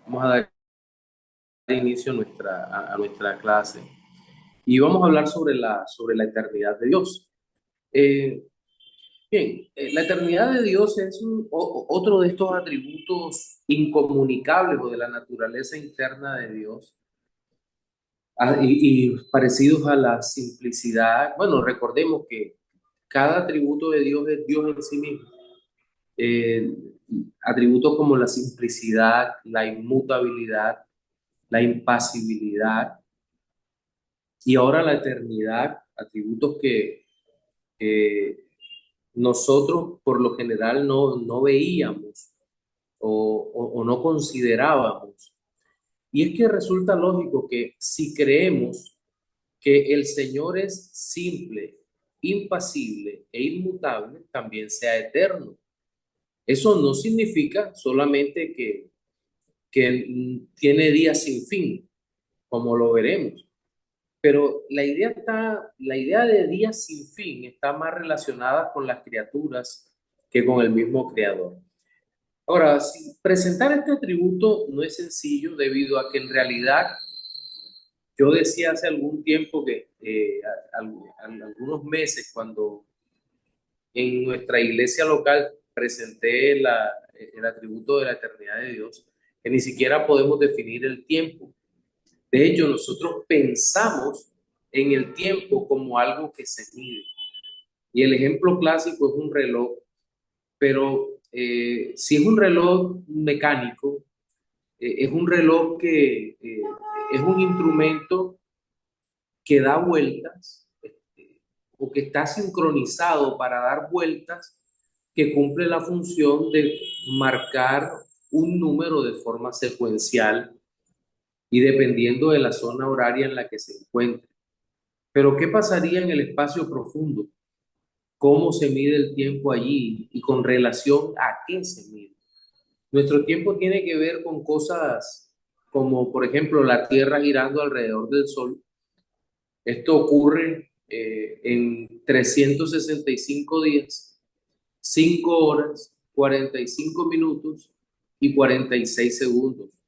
Vamos a dar inicio a nuestra clase y vamos a hablar sobre la eternidad de Dios. Eh, la eternidad de Dios es otro de estos atributos incomunicables o de la naturaleza interna de Dios, y parecidos a la simplicidad. Bueno, recordemos que cada atributo de Dios es Dios en sí mismo. Eh, Atributos como la simplicidad, la inmutabilidad, la impasibilidad y ahora la eternidad, atributos que nosotros por lo general no veíamos o no considerábamos. Y es que resulta lógico que si creemos que el Señor es simple, impasible e inmutable, también sea eterno. Eso no significa solamente que tiene días sin fin, como lo veremos. Pero la idea de día sin fin está más relacionada con las criaturas que con el mismo creador. Ahora, presentar este atributo no es sencillo debido a que en realidad yo decía hace algún tiempo que, algunos meses, cuando en nuestra iglesia local presenté el atributo de la eternidad de Dios, que ni siquiera podemos definir el tiempo. De hecho, nosotros pensamos en el tiempo como algo que se mide. Y el ejemplo clásico es un reloj, pero si es un reloj mecánico, es un reloj que es un instrumento que da vueltas, o que está sincronizado para dar vueltas, que cumple la función de marcar un número de forma secuencial y dependiendo de la zona horaria en la que se encuentre. Pero ¿qué pasaría en el espacio profundo? ¿Cómo se mide el tiempo allí y con relación a qué se mide? Nuestro tiempo tiene que ver con cosas como, por ejemplo, la Tierra girando alrededor del Sol. Esto ocurre en 365 días, 5 horas, 45 minutos y 46 segundos.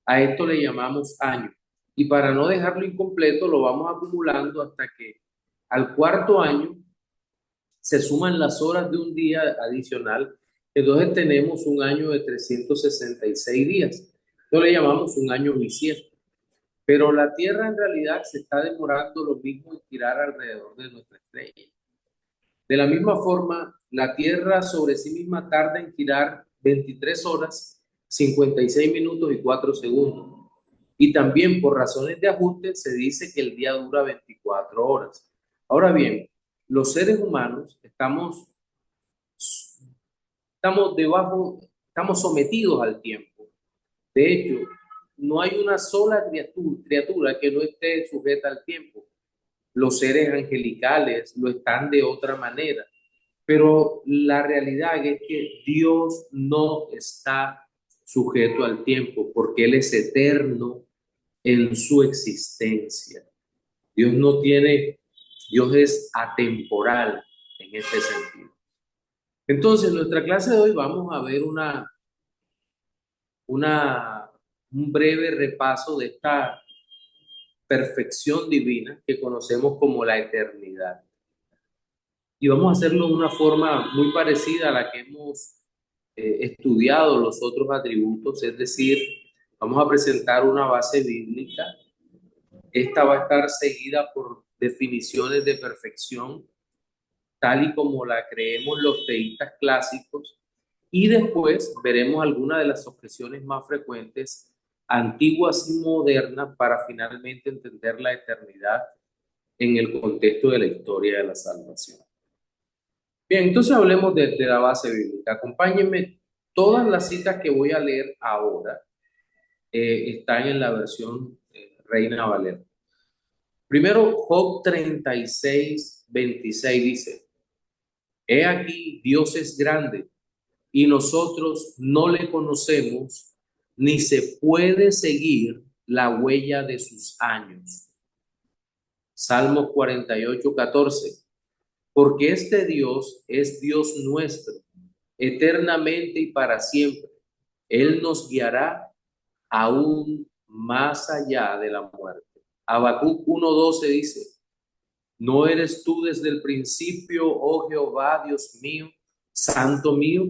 A esto le llamamos año. Y para no dejarlo incompleto, lo vamos acumulando hasta que al cuarto año se suman las horas de un día adicional. Entonces tenemos un año de 366 días. Esto le llamamos un año bisiesto. Pero la Tierra en realidad se está demorando lo mismo en girar alrededor de nuestra estrella. De la misma forma, la Tierra sobre sí misma tarda en girar 23 horas, 56 minutos y 4 segundos. Y también por razones de ajuste se dice que el día dura 24 horas. Ahora bien, los seres humanos estamos sometidos al tiempo. De hecho, no hay una sola criatura que no esté sujeta al tiempo. Los seres angelicales lo están de otra manera, pero la realidad es que Dios no está sujeto al tiempo porque Él es eterno en su existencia. Dios no tiene, Dios es atemporal en este sentido. Entonces, en nuestra clase de hoy vamos a ver una, un breve repaso de esta perfección divina que conocemos como la eternidad. Y vamos a hacerlo de una forma muy parecida a la que hemos estudiado los otros atributos, es decir, vamos a presentar una base bíblica. Esta va a estar seguida por definiciones de perfección, tal y como la creemos los teístas clásicos, y después veremos algunas de las objeciones más frecuentes, antiguas y modernas, para finalmente entender la eternidad en el contexto de la historia de la salvación. Bien, entonces hablemos de la base bíblica. Acompáñenme, todas las citas que voy a leer ahora están en la versión Reina Valera. Primero, Job 36:26 dice: He aquí, Dios es grande y nosotros no le conocemos, ni se puede seguir la huella de sus años. Salmo 48:14. Porque este Dios es Dios nuestro, eternamente y para siempre. Él nos guiará aún más allá de la muerte. Habacuc 1:12 dice: ¿No eres tú desde el principio, oh Jehová, Dios mío, santo mío?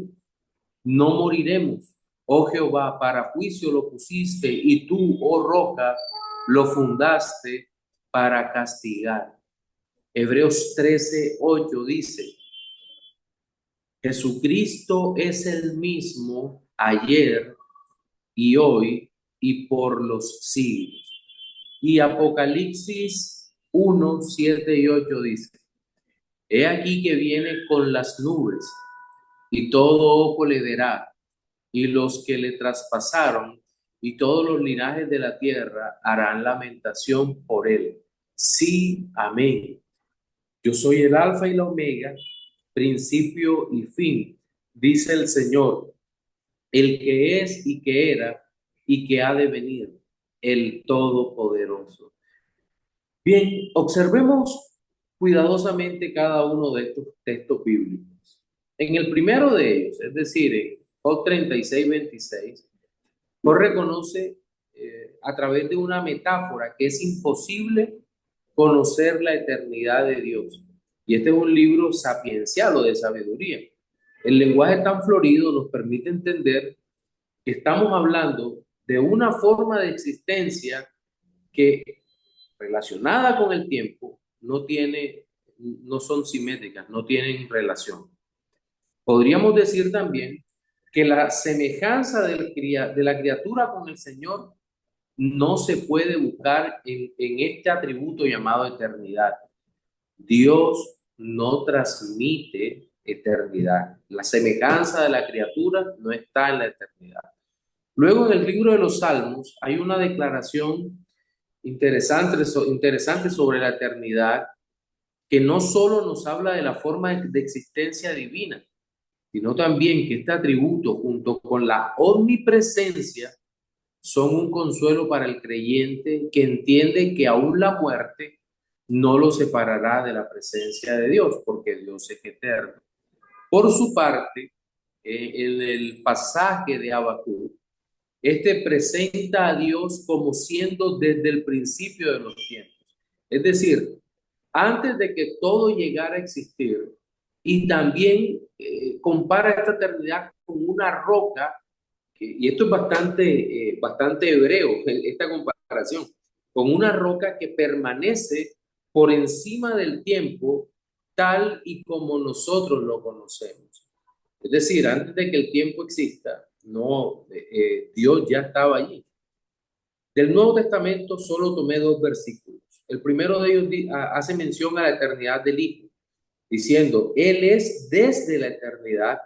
No moriremos, oh Jehová, para juicio lo pusiste, y tú, oh roca, lo fundaste para castigar. Hebreos 13:8 dice: Jesucristo es el mismo ayer y hoy y por los siglos. Y Apocalipsis 1:7 y 8 dice: He aquí que viene con las nubes, y todo ojo le verá, y los que le traspasaron, y todos los linajes de la tierra harán lamentación por él. Sí, amén. Yo soy el alfa y la omega, principio y fin, dice el Señor, el que es y que era y que ha de venir, el Todopoderoso. Bien, observemos cuidadosamente cada uno de estos textos bíblicos. En el primero de ellos, es decir, en Job 36:26, Job reconoce a través de una metáfora que es imposible conocer la eternidad de Dios. Y este es un libro sapiencial o de sabiduría. El lenguaje tan florido nos permite entender que estamos hablando de una forma de existencia que, relacionada con el tiempo, no son simétricas, no tienen relación. Podríamos decir también que la semejanza de la criatura con el Señor no se puede buscar en este atributo llamado eternidad. Dios no transmite eternidad. La semejanza de la criatura no está en la eternidad. Luego, en el libro de los Salmos hay una declaración interesante sobre la eternidad, que no solo nos habla de la forma de existencia divina, sino también que este atributo, junto con la omnipresencia, son un consuelo para el creyente que entiende que aún la muerte no lo separará de la presencia de Dios, porque Dios es eterno. Por su parte, en el pasaje de Habacuc, este presenta a Dios como siendo desde el principio de los tiempos. Es decir, antes de que todo llegara a existir, y también compara esta eternidad con una roca, y esto es bastante hebreo, esta comparación, con una roca que permanece por encima del tiempo, tal y como nosotros lo conocemos. Es decir, antes de que el tiempo exista, no, Dios ya estaba allí. Del Nuevo Testamento solo tomé dos versículos. El primero de ellos hace mención a la eternidad del Hijo, diciendo: Él es desde la eternidad,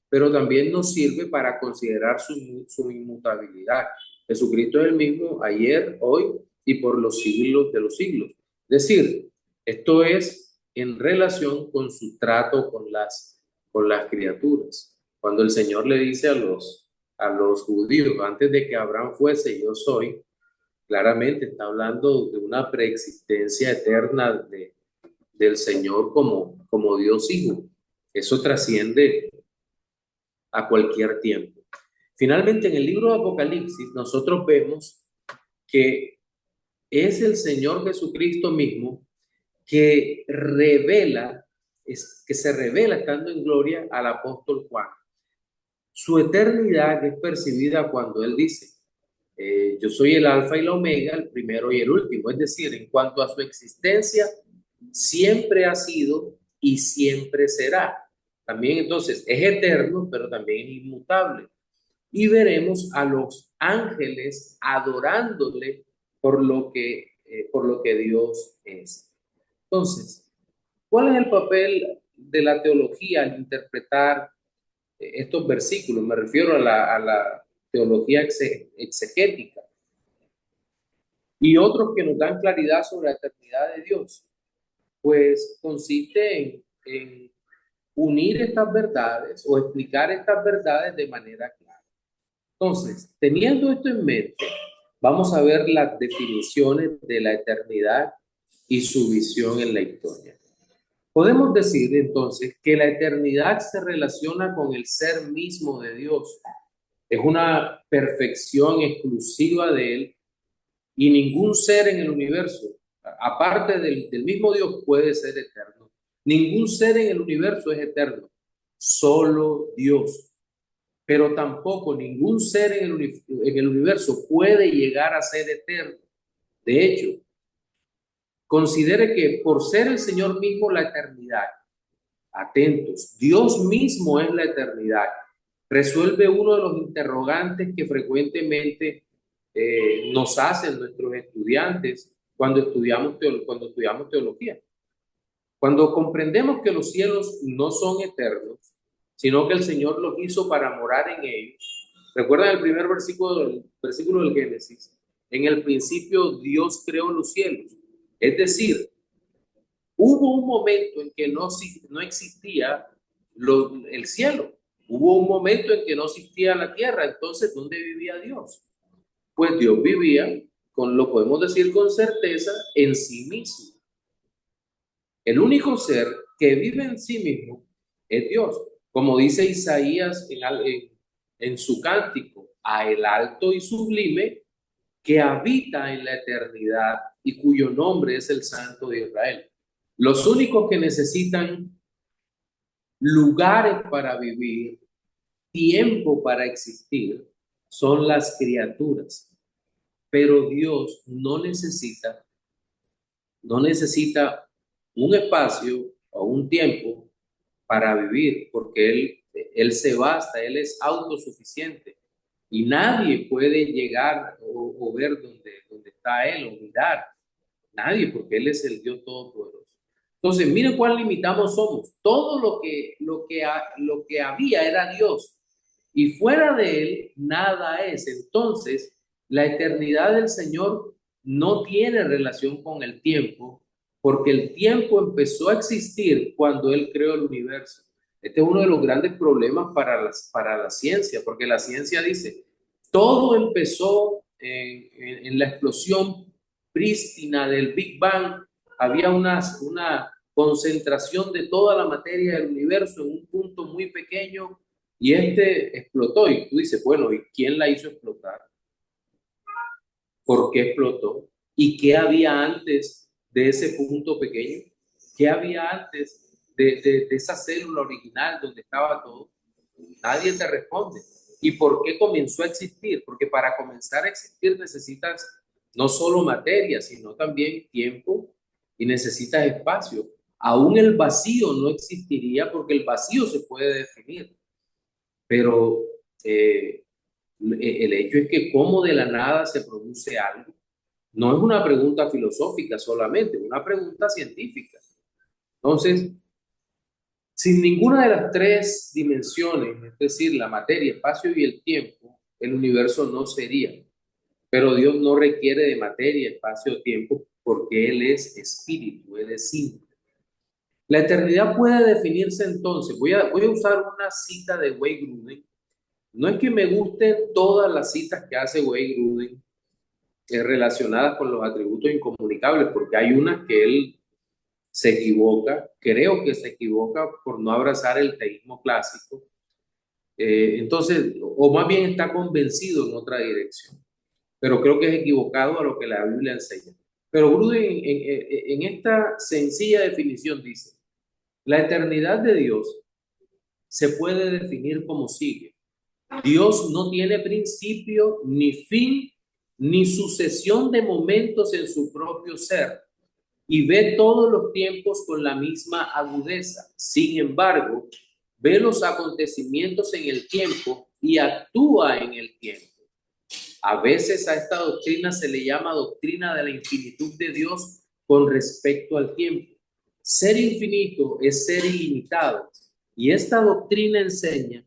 pero también nos sirve para considerar su inmutabilidad. Jesucristo es el mismo ayer, hoy y por los siglos de los siglos. Es decir, esto es en relación con su trato con las criaturas. Cuando el Señor le dice a los judíos: antes de que Abraham fuese, yo soy, claramente está hablando de una preexistencia eterna del Señor como Dios Hijo. Eso trasciende a cualquier tiempo. Finalmente, en el libro de Apocalipsis, nosotros vemos que es el Señor Jesucristo mismo que que se revela estando en gloria al apóstol Juan. Su eternidad es percibida cuando él dice: yo soy el alfa y la omega, el primero y el último. Es decir, en cuanto a su existencia, siempre ha sido y siempre será. También entonces es eterno, pero también es inmutable. Y veremos a los ángeles adorándole por lo que Dios es. Entonces, ¿cuál es el papel de la teología al interpretar estos versículos? Me refiero a la teología exegética y otros que nos dan claridad sobre la eternidad de Dios. Pues consiste en unir estas verdades o explicar estas verdades de manera clara. Entonces, teniendo esto en mente, vamos a ver las definiciones de la eternidad y su visión en la historia. Podemos decir entonces que la eternidad se relaciona con el ser mismo de Dios, Es una perfección exclusiva de Él y ningún ser en el universo, aparte del mismo Dios, puede ser eterno. Ningún ser en el universo es eterno, solo Dios. Pero tampoco ningún ser en el universo puede llegar a ser eterno. De hecho, considere que por ser el Señor mismo la eternidad, atentos, Dios mismo es la eternidad. Resuelve uno de los interrogantes que frecuentemente nos hacen nuestros estudiantes cuando estudiamos teología. Cuando comprendemos que los cielos no son eternos, sino que el Señor los hizo para morar en ellos. ¿Recuerdan el primer versículo del Génesis? En el principio Dios creó los cielos. Es decir, hubo un momento en que no existía el cielo. Hubo un momento en que no existía la tierra. Entonces, ¿dónde vivía Dios? Pues Dios vivía, lo podemos decir con certeza, en sí mismo. El único ser que vive en sí mismo es Dios. Como dice Isaías en su cántico, a el alto y sublime que habita en la eternidad y cuyo nombre es el Santo de Israel. Los únicos que necesitan lugares para vivir, tiempo para existir, son las criaturas. Pero Dios no necesita un espacio o un tiempo para vivir, porque él se basta, Él es autosuficiente. Y nadie puede llegar o ver dónde está Él o mirar. Nadie, porque Él es el Dios Todopoderoso. Entonces, miren cuán limitados somos. Todo lo que había era Dios. Y fuera de Él, nada es. Entonces, la eternidad del Señor no tiene relación con el tiempo, porque el tiempo empezó a existir cuando Él creó el universo. Este es uno de los grandes problemas para la ciencia, porque la ciencia dice, todo empezó en la explosión prístina del Big Bang. Había una concentración de toda la materia del universo en un punto muy pequeño y este explotó. Y tú dices, bueno, ¿y quién la hizo explotar? ¿Por qué explotó? ¿Y qué había antes de ese punto pequeño? ¿Qué había antes de esa célula original donde estaba todo? Nadie te responde. ¿Y por qué comenzó a existir? Porque para comenzar a existir necesitas no solo materia, sino también tiempo y necesitas espacio. Aún el vacío no existiría porque el vacío se puede definir, pero el hecho es que cómo de la nada se produce algo, no es una pregunta filosófica solamente, es una pregunta científica. Entonces, sin ninguna de las tres dimensiones, es decir, la materia, espacio y el tiempo, el universo no sería. Pero Dios no requiere de materia, espacio o tiempo porque Él es espíritu, Él es simple. La eternidad puede definirse entonces. Voy a usar una cita de Wayne Grudem. No es que me gusten todas las citas que hace Wayne Grudem relacionadas con los atributos incomunicables, porque hay unas que él se equivoca, creo que se equivoca por no abrazar el teísmo clásico, entonces, o más bien está convencido en otra dirección, pero creo que es equivocado a lo que la Biblia enseña. Pero Gruden en esta sencilla definición dice, la eternidad de Dios se puede definir como sigue. Dios no tiene principio ni fin ni sucesión de momentos en su propio ser y ve todos los tiempos con la misma agudeza. Sin embargo, ve los acontecimientos en el tiempo y actúa en el tiempo. A veces a esta doctrina se le llama doctrina de la infinitud de Dios con respecto al tiempo. Ser infinito es ser ilimitado. Y esta doctrina enseña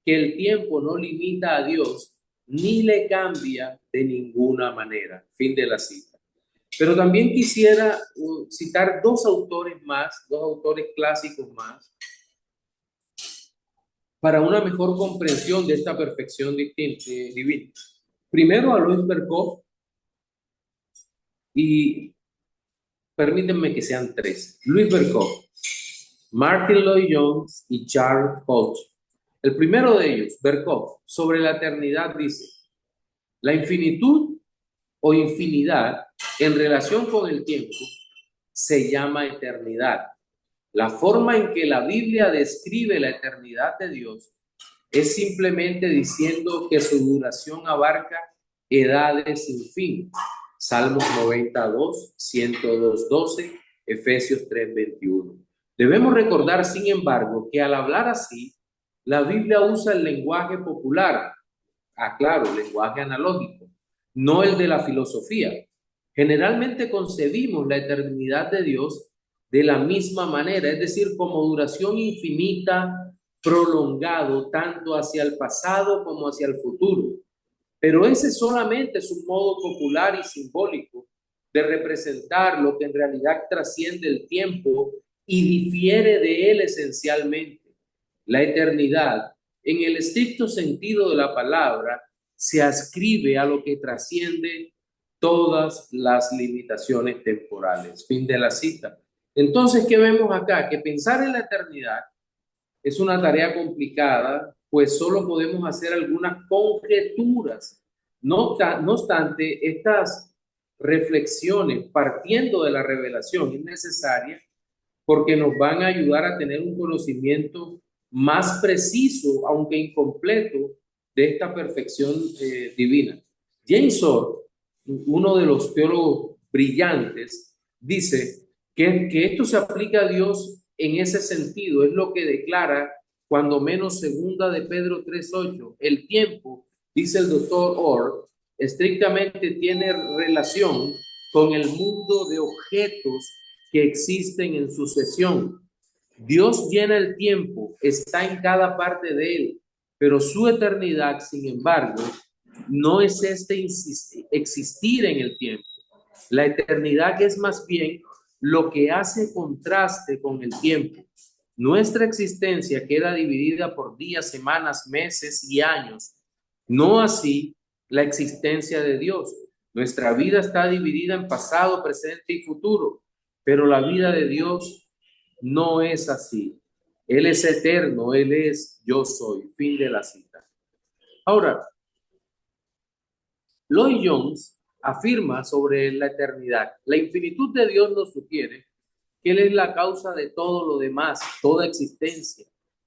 que el tiempo no limita a Dios ni le cambia de ninguna manera. Fin de la cita. Pero también quisiera citar dos autores más, dos autores clásicos más, para una mejor comprensión de esta perfección divina. Primero a Louis Berkhoff, y permítanme que sean tres: Louis Berkhoff, Martin Lloyd Jones y Charles Hodge. El primero de ellos, Berkov, sobre la eternidad, dice: la infinitud o infinidad en relación con el tiempo se llama eternidad. La forma en que la Biblia describe la eternidad de Dios es simplemente diciendo que su duración abarca edades sin fin. Salmos 92, 102, 12, Efesios 3, 21. Debemos recordar, sin embargo, que al hablar así, la Biblia usa el lenguaje popular, claro, el lenguaje analógico, no el de la filosofía. Generalmente concebimos la eternidad de Dios de la misma manera, es decir, como duración infinita, prolongado tanto hacia el pasado como hacia el futuro. Pero ese solamente es un modo popular y simbólico de representar lo que en realidad trasciende el tiempo y difiere de él esencialmente. La eternidad, en el estricto sentido de la palabra, se ascribe a lo que trasciende todas las limitaciones temporales. Fin de la cita. Entonces, ¿qué vemos acá? Que pensar en la eternidad es una tarea complicada, pues solo podemos hacer algunas conjeturas. No obstante, estas reflexiones, partiendo de la revelación, es necesaria porque nos van a ayudar a tener un conocimiento más preciso, aunque incompleto, de esta perfección divina. James Orr, uno de los teólogos brillantes, dice que esto se aplica a Dios en ese sentido, es lo que declara cuando menos segunda de Pedro 3:8. El tiempo, dice el doctor Orr, estrictamente tiene relación con el mundo de objetos que existen en sucesión. Dios llena el tiempo, está en cada parte de él, pero su eternidad, sin embargo, no es existir en el tiempo. La eternidad es más bien lo que hace contraste con el tiempo. Nuestra existencia queda dividida por días, semanas, meses y años. No así la existencia de Dios. Nuestra vida está dividida en pasado, presente y futuro, pero la vida de Dios no es así. Él es eterno, Él es yo soy. Fin de la cita. Ahora, Lloyd Jones afirma sobre la eternidad: la infinitud de Dios nos sugiere que Él es la causa de todo lo demás, toda existencia,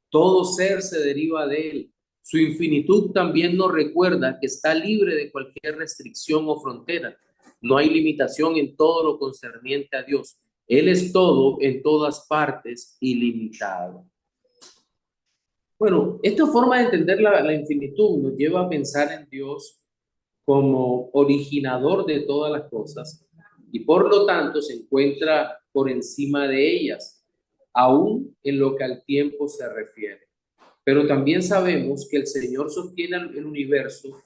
todo ser se deriva de Él. Su infinitud también nos recuerda que está libre de cualquier restricción o frontera. No hay limitación en todo lo concerniente a Dios. Él es todo, en todas partes, ilimitado. Bueno, esta forma de entender la infinitud nos lleva a pensar en Dios como originador de todas las cosas y por lo tanto se encuentra por encima de ellas, aún en lo que al tiempo se refiere. Pero también sabemos que el Señor sostiene el universo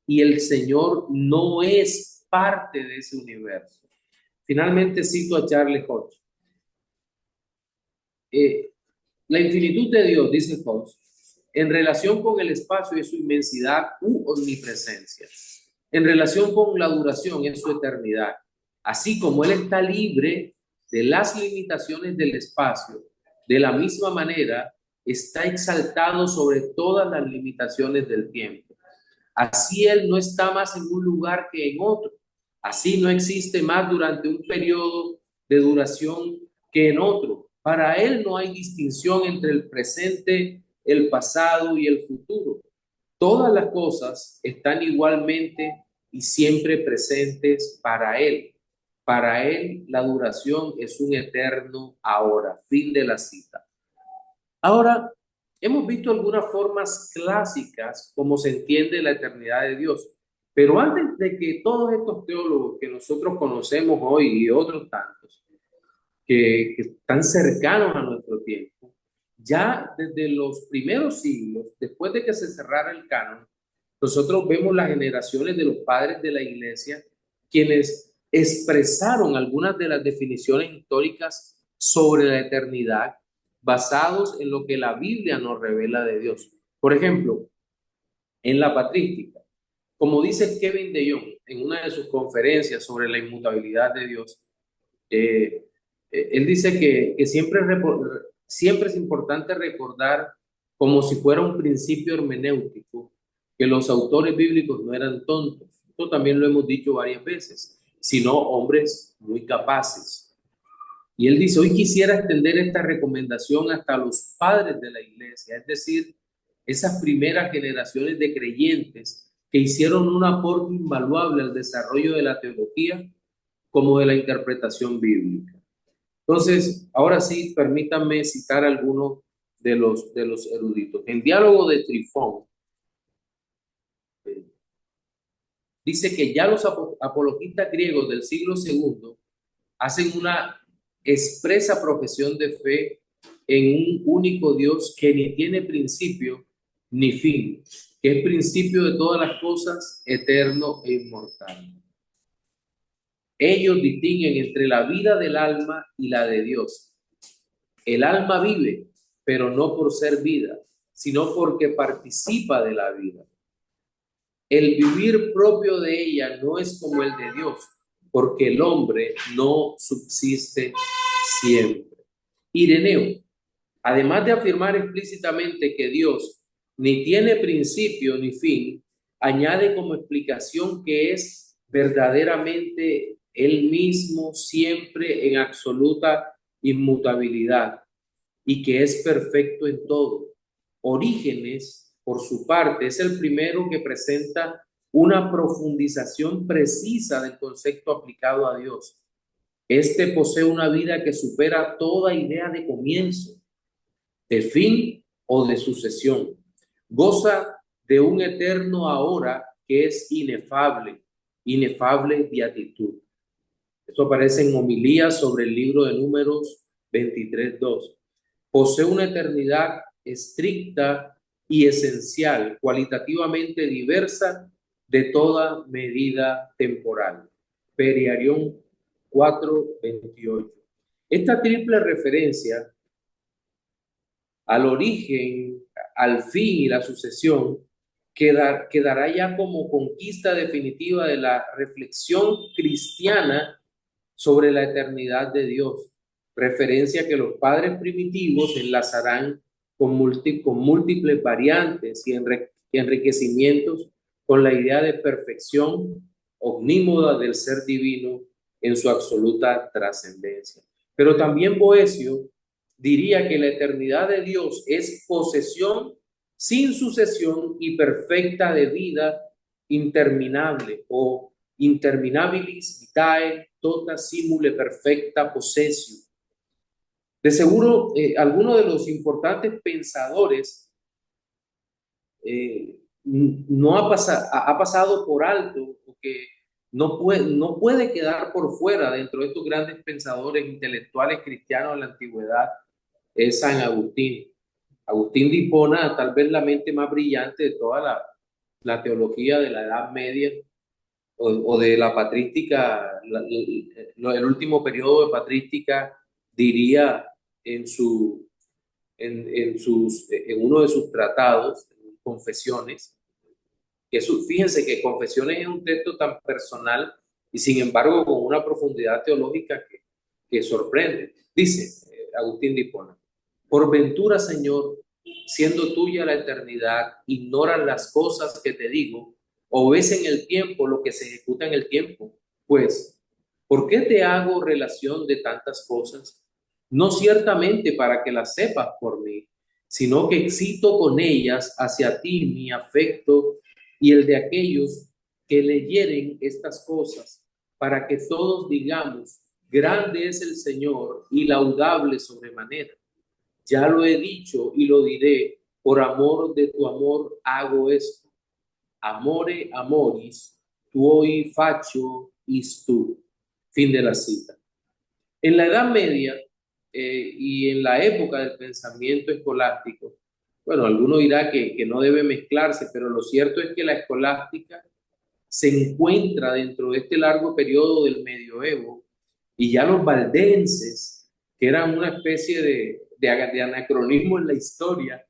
y el Señor no es parte de ese universo. Finalmente cito a Charles Hodge. Eh, la infinitud de Dios, dice Hodge, en relación con el espacio es su inmensidad u omnipresencia. En relación con la duración es su eternidad. Así como Él está libre de las limitaciones del espacio, de la misma manera está exaltado sobre todas las limitaciones del tiempo. Así Él no está más en un lugar que en otro. Así no existe más durante un periodo de duración que en otro. Para Él no hay distinción entre el presente, el pasado y el futuro. Todas las cosas están igualmente y siempre presentes para Él. Para Él la duración es un eterno ahora. Fin de la cita. Ahora, hemos visto algunas formas clásicas como se entiende la eternidad de Dios, pero antes de que todos estos teólogos que nosotros conocemos hoy y otros tantos que están cercanos a nuestro tiempo, ya desde los primeros siglos, después de que se cerrara el canon, nosotros vemos las generaciones de los padres de la iglesia quienes expresaron algunas de las definiciones históricas sobre la eternidad basados en lo que la Biblia nos revela de Dios. Por ejemplo, en la patrística, como dice Kevin DeYoung en una de sus conferencias sobre la inmutabilidad de Dios, él dice que siempre es importante recordar como si fuera un principio hermenéutico, que los autores bíblicos no eran tontos. Esto también lo hemos dicho varias veces, sino hombres muy capaces. Y él dice, hoy quisiera extender esta recomendación hasta los padres de la iglesia, es decir, esas primeras generaciones de creyentes que hicieron un aporte invaluable al desarrollo de la teología como de la interpretación bíblica. Entonces, ahora sí, permítanme citar algunos de los eruditos. En Diálogo de Trifón, eh, dice que ya los apologistas griegos del siglo segundo hacen una expresa profesión de fe en un único Dios que ni tiene principio ni fin, que es principio de todas las cosas, eterno e inmortal. Ellos distinguen entre la vida del alma y la de Dios. El alma vive, pero no por ser vida, sino porque participa de la vida. El vivir propio de ella no es como el de Dios, porque el hombre no subsiste siempre. Ireneo, además de afirmar explícitamente que Dios ni tiene principio ni fin, añade como explicación que es verdaderamente Él mismo siempre en absoluta inmutabilidad y que es perfecto en todo. Orígenes, por su parte, es el primero que presenta una profundización precisa del concepto aplicado a Dios. Este posee una vida que supera toda idea de comienzo, de fin o de sucesión. Goza de un eterno ahora que es inefable, inefable beatitud. Esto aparece en homilías sobre el libro de Números 23:2. Posee una eternidad estricta y esencial, cualitativamente diversa de toda medida temporal. Periarión 4:28. Esta triple referencia al origen, al fin y la sucesión quedará ya como conquista definitiva de la reflexión cristiana sobre la eternidad de Dios, referencia que los padres primitivos enlazarán con múltiples variantes y enriquecimientos con la idea de perfección omnímoda del ser divino en su absoluta trascendencia. Pero también Boecio diría que la eternidad de Dios es posesión sin sucesión y perfecta de vida interminable o interminabilis vitae tota simule perfecta possessio. De seguro, alguno de los importantes pensadores no ha pasado por alto, porque no puede quedar por fuera dentro de estos grandes pensadores intelectuales cristianos de la antigüedad, es San Agustín. Agustín de Hipona, tal vez la mente más brillante de toda la teología de la Edad Media, o de la patrística, el último periodo de patrística, diría en, su, en uno de sus tratados, Confesiones, fíjense que Confesiones es un texto tan personal y sin embargo con una profundidad teológica que sorprende. Dice Agustín de Hipona, por ventura, Señor, siendo tuya la eternidad, ignoras las cosas que te digo, o ves en el tiempo lo que se ejecuta en el tiempo. Pues, ¿por qué te hago relación de tantas cosas? No ciertamente para que las sepas por mí, sino que excito con ellas hacia ti mi afecto y el de aquellos que leyeren estas cosas, para que todos digamos, grande es el Señor y laudable sobremanera. Ya lo he dicho y lo diré, por amor de tu amor hago esto. Amore amoris, tuoi faccio istu. Fin de la cita. En la Edad Media y en la época del pensamiento escolástico, bueno, alguno dirá que no debe mezclarse, pero lo cierto es que la escolástica se encuentra dentro de este largo periodo del medioevo y ya los valdenses, que eran una especie de anacronismo en la historia,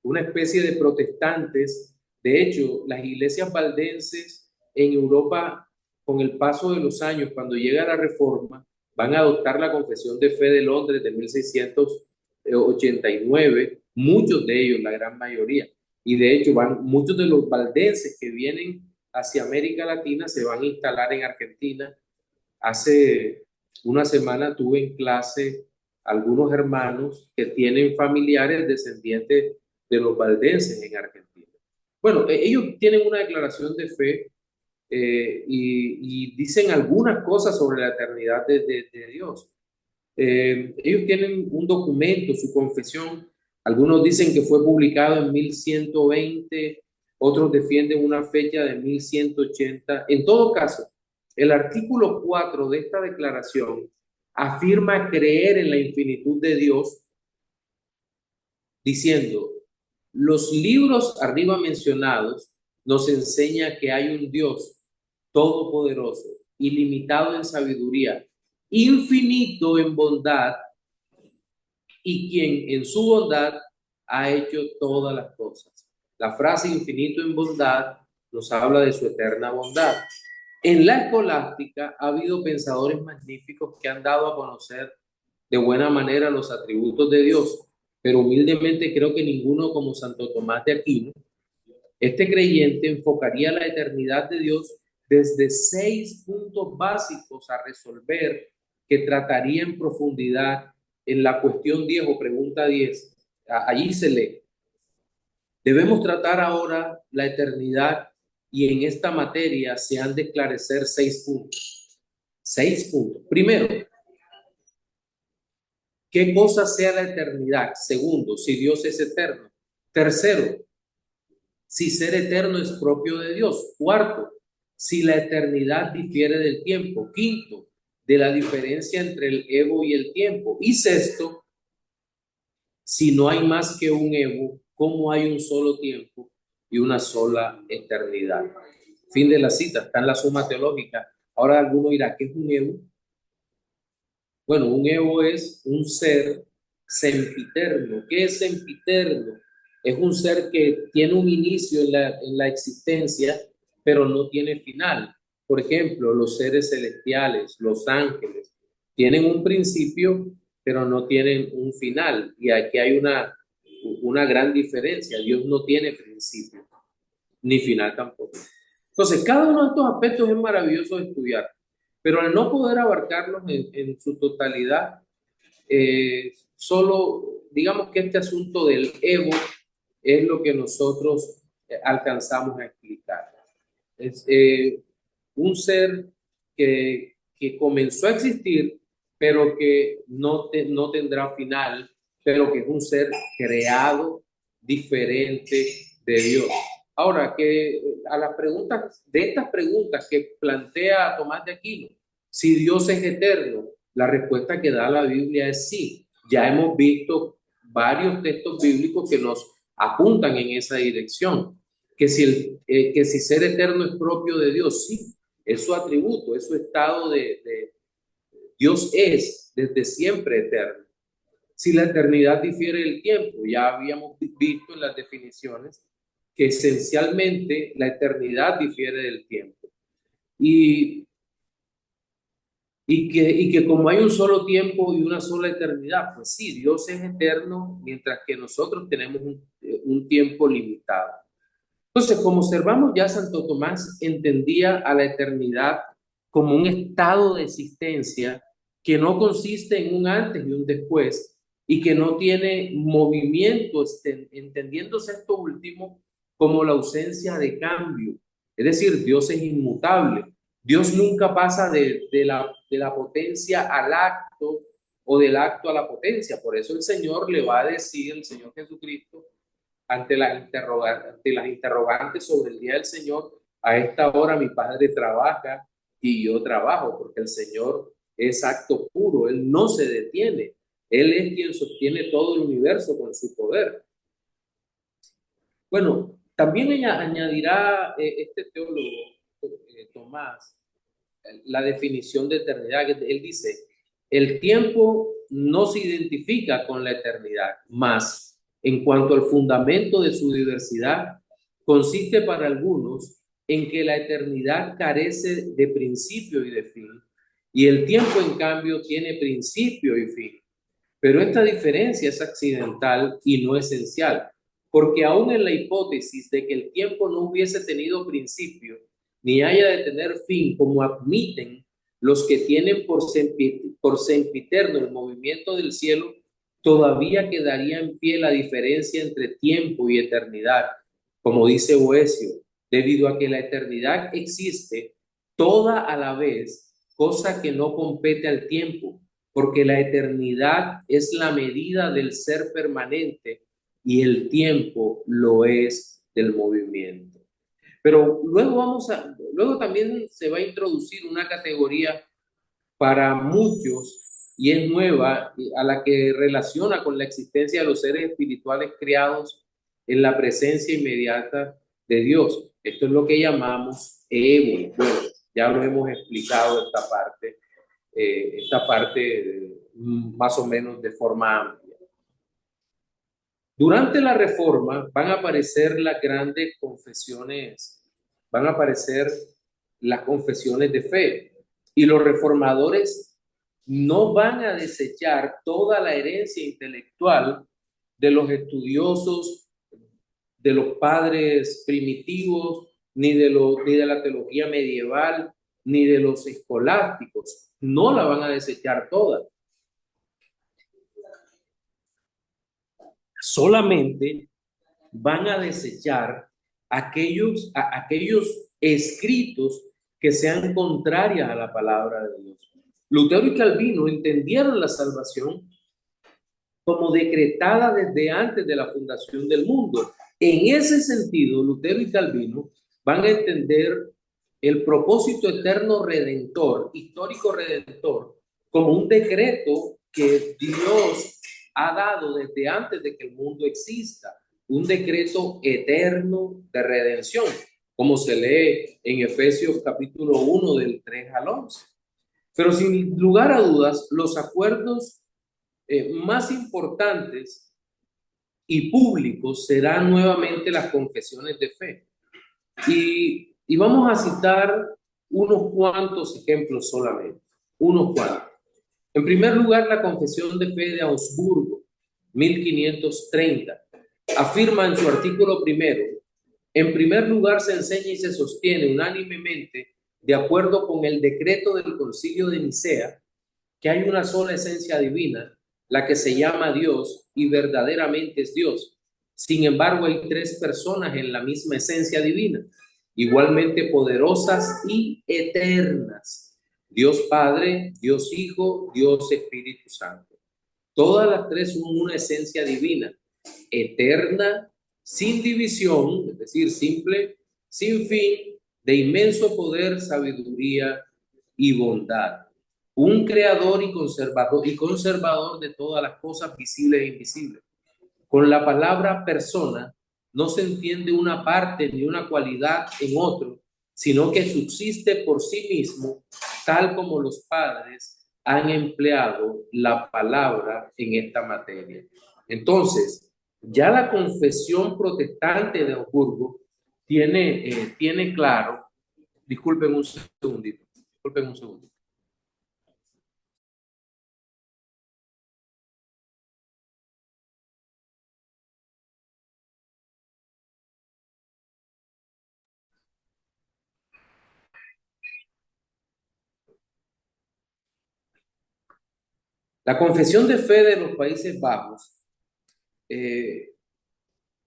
una especie de protestantes. De hecho, las iglesias valdenses en Europa, con el paso de los años, cuando llega la Reforma, van a adoptar la Confesión de Fe de Londres de 1689 muchos de ellos, la gran mayoría. Y de hecho, muchos de los valdenses que vienen hacia América Latina se van a instalar en Argentina. Hace una semana tuve en clase algunos hermanos que tienen familiares descendientes de los valdenses en Argentina. Bueno, ellos tienen una declaración de fe y dicen algunas cosas sobre la eternidad de Dios. Ellos tienen un documento, su confesión. Algunos dicen que fue publicado en 1120, otros defienden una fecha de 1180. En todo caso, el artículo 4 de esta declaración afirma creer en la infinitud de Dios, diciendo, los libros arriba mencionados nos enseña que hay un Dios todopoderoso, ilimitado en sabiduría, infinito en bondad y quien en su bondad ha hecho todas las cosas. La frase infinito en bondad nos habla de su eterna bondad. En la escolástica ha habido pensadores magníficos que han dado a conocer de buena manera los atributos de Dios, pero humildemente creo que ninguno como Santo Tomás de Aquino. Este creyente enfocaría la eternidad de Dios desde 6 puntos básicos a resolver que trataría en profundidad en la cuestión 10 o pregunta 10. Allí se lee. Debemos tratar ahora la eternidad y en esta materia se han de esclarecer 6 puntos. 6 puntos. Primero, ¿qué cosa sea la eternidad? Segundo, si Dios es eterno. Tercero, si ser eterno es propio de Dios. Cuarto, si la eternidad difiere del tiempo. Quinto, de la diferencia entre el evo y el tiempo. Y sexto, si no hay más que un evo, ¿cómo hay un solo tiempo y una sola eternidad? Fin de la cita, está en la Suma Teológica. Ahora alguno dirá, ¿qué es un evo? Bueno, un evo es un ser sempiterno. ¿Qué es sempiterno? Es un ser que tiene un inicio en la existencia, pero no tiene final. Por ejemplo, los seres celestiales, los ángeles, tienen un principio, pero no tienen un final. Y aquí hay una gran diferencia. Dios no tiene principio, ni final tampoco. Entonces, cada uno de estos aspectos es maravilloso de estudiar, pero al no poder abarcarlos en su totalidad, solo digamos que este asunto del ego es lo que nosotros alcanzamos a explicar. Es un ser que comenzó a existir, pero que no tendrá final, pero que es un ser creado diferente de Dios. Ahora, que a las preguntas, de estas preguntas que plantea Tomás de Aquino, si Dios es eterno, la respuesta que da la Biblia es sí. Ya hemos visto varios textos bíblicos que nos apuntan en esa dirección. Que si ser eterno es propio de Dios, sí, es su atributo, es su estado de Dios es desde siempre eterno. Si la eternidad difiere del tiempo, ya habíamos visto en las definiciones que esencialmente la eternidad difiere del tiempo. Y y que como hay un solo tiempo y una sola eternidad, pues sí, Dios es eterno, mientras que nosotros tenemos un tiempo limitado. Entonces, como observamos ya, Santo Tomás entendía a la eternidad como un estado de existencia que no consiste en un antes y un después y que no tiene movimiento, entendiéndose esto último como la ausencia de cambio. Es decir, Dios es inmutable. Dios nunca pasa de la potencia al acto o del acto a la potencia. Por eso el Señor le va a decir, el Señor Jesucristo, ante las interrogantes sobre el día del Señor, a esta hora mi Padre trabaja y yo trabajo, porque el Señor es acto puro, Él no se detiene, Él es quien sostiene todo el universo con su poder. Bueno, también ella añadirá este teólogo, Tomás, la definición de eternidad. Él dice, el tiempo no se identifica con la eternidad, más en cuanto al fundamento de su diversidad, consiste para algunos en que la eternidad carece de principio y de fin, y el tiempo, en cambio, tiene principio y fin. Pero esta diferencia es accidental y no esencial, porque aún en la hipótesis de que el tiempo no hubiese tenido principio, ni haya de tener fin, como admiten los que tienen por sempiterno el movimiento del cielo, todavía quedaría en pie la diferencia entre tiempo y eternidad, como dice Boecio, debido a que la eternidad existe toda a la vez, cosa que no compete al tiempo, porque la eternidad es la medida del ser permanente y el tiempo lo es del movimiento. Pero luego también se va a introducir una categoría para muchos y es nueva, a la que relaciona con la existencia de los seres espirituales creados en la presencia inmediata de Dios. Esto es lo que llamamos ego. Bueno, ya lo hemos explicado esta parte más o menos de forma amplia. Durante la Reforma van a aparecer las grandes confesiones, van a aparecer las confesiones de fe, y los reformadores no van a desechar toda la herencia intelectual de los estudiosos, de los padres primitivos, ni de la teología medieval, ni de los escolásticos. No la van a desechar toda. Solamente van a desechar aquellos escritos que sean contrarias a la palabra de Dios. Lutero y Calvino entendieron la salvación como decretada desde antes de la fundación del mundo. En ese sentido, Lutero y Calvino van a entender el propósito eterno redentor, histórico redentor, como un decreto que Dios ha dado desde antes de que el mundo exista, un decreto eterno de redención, como se lee en Efesios capítulo 1 del 3 al 11. Pero sin lugar a dudas, los acuerdos más importantes y públicos serán nuevamente las confesiones de fe. Y vamos a citar unos cuantos ejemplos solamente, unos cuantos. En primer lugar, la Confesión de Fe de Augsburgo, 1530, afirma en su artículo primero: en primer lugar se enseña y se sostiene unánimemente, de acuerdo con el decreto del Concilio de Nicea, que hay una sola esencia divina, la que se llama Dios y verdaderamente es Dios. Sin embargo, hay tres personas en la misma esencia divina, igualmente poderosas y eternas: Dios Padre, Dios Hijo, Dios Espíritu Santo. Todas las tres son una esencia divina, eterna, sin división, es decir, simple, sin fin, de inmenso poder, sabiduría y bondad. Un creador y conservador de todas las cosas visibles e invisibles. Con la palabra persona no se entiende una parte ni una cualidad en otro, sino que subsiste por sí mismo, tal como los padres han empleado la palabra en esta materia. Entonces, ya la confesión protestante de Augsburgo tiene claro, disculpen un segundito. La confesión de fe de los Países Bajos eh,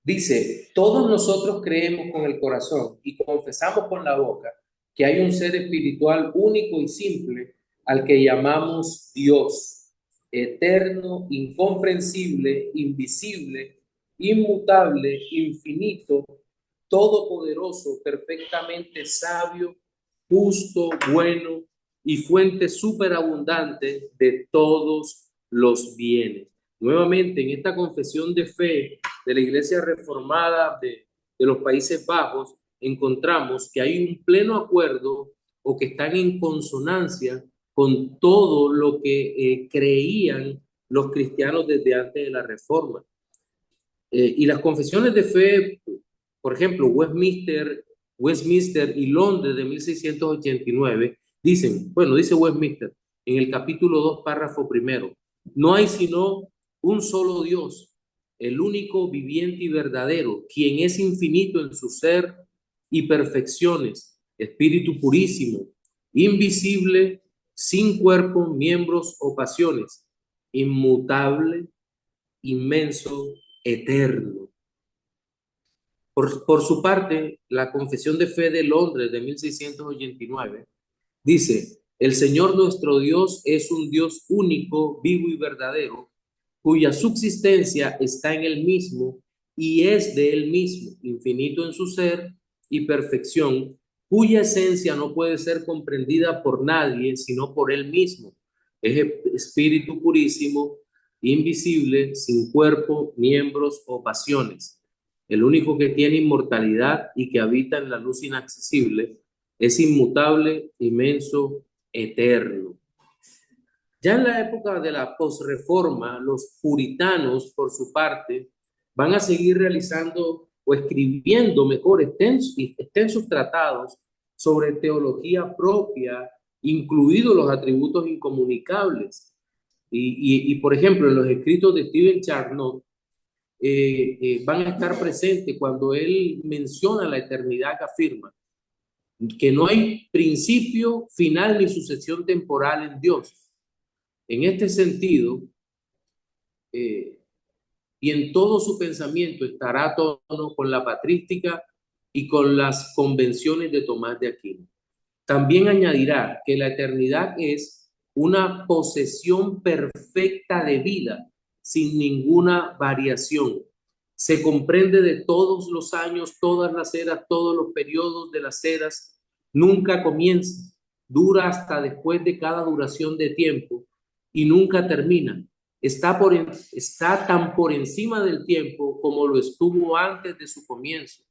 dice: todos nosotros creemos con el corazón y confesamos con la boca que hay un ser espiritual único y simple al que llamamos Dios, eterno, incomprensible, invisible, inmutable, infinito, todopoderoso, perfectamente sabio, justo, bueno y fuente superabundante de todos los bienes. Nuevamente, en esta confesión de fe de la Iglesia Reformada de los Países Bajos, encontramos que hay un pleno acuerdo, o que están en consonancia con todo lo que creían los cristianos desde antes de la Reforma. Y las confesiones de fe, por ejemplo, Westminster y Londres de 1689, dicen, bueno, dice Westminster en el capítulo 2, párrafo primero: No hay sino un solo Dios, el único viviente y verdadero, quien es infinito en su ser y perfecciones, espíritu purísimo, invisible, sin cuerpo, miembros o pasiones, inmutable, inmenso, eterno. Por su parte, la Confesión de Fe de Londres de 1689 dice, el Señor nuestro Dios es un Dios único, vivo y verdadero, cuya subsistencia está en Él mismo y es de Él mismo, infinito en su ser y perfección, cuya esencia no puede ser comprendida por nadie sino por Él mismo. Es espíritu purísimo, invisible, sin cuerpo, miembros o pasiones. El único que tiene inmortalidad y que habita en la luz inaccesible es inmutable, inmenso, eterno. Ya en la época de la posreforma, los puritanos, por su parte, van a seguir realizando o escribiendo mejor extensos tratados sobre teología propia, incluidos los atributos incomunicables. Por ejemplo, en los escritos de Stephen Charnock, van a estar presentes cuando él menciona la eternidad que afirma que no hay principio, final ni sucesión temporal en Dios. En este sentido, eh, y en todo su pensamiento estará a tono con la patrística y con las convenciones de Tomás de Aquino. También añadirá que la eternidad es una posesión perfecta de vida, sin ninguna variación. Se comprende de todos los años, todas las eras, todos los periodos de las eras, nunca comienza, dura hasta después de cada duración de tiempo y nunca termina. Está tan por encima del tiempo como lo estuvo antes de su comienzo.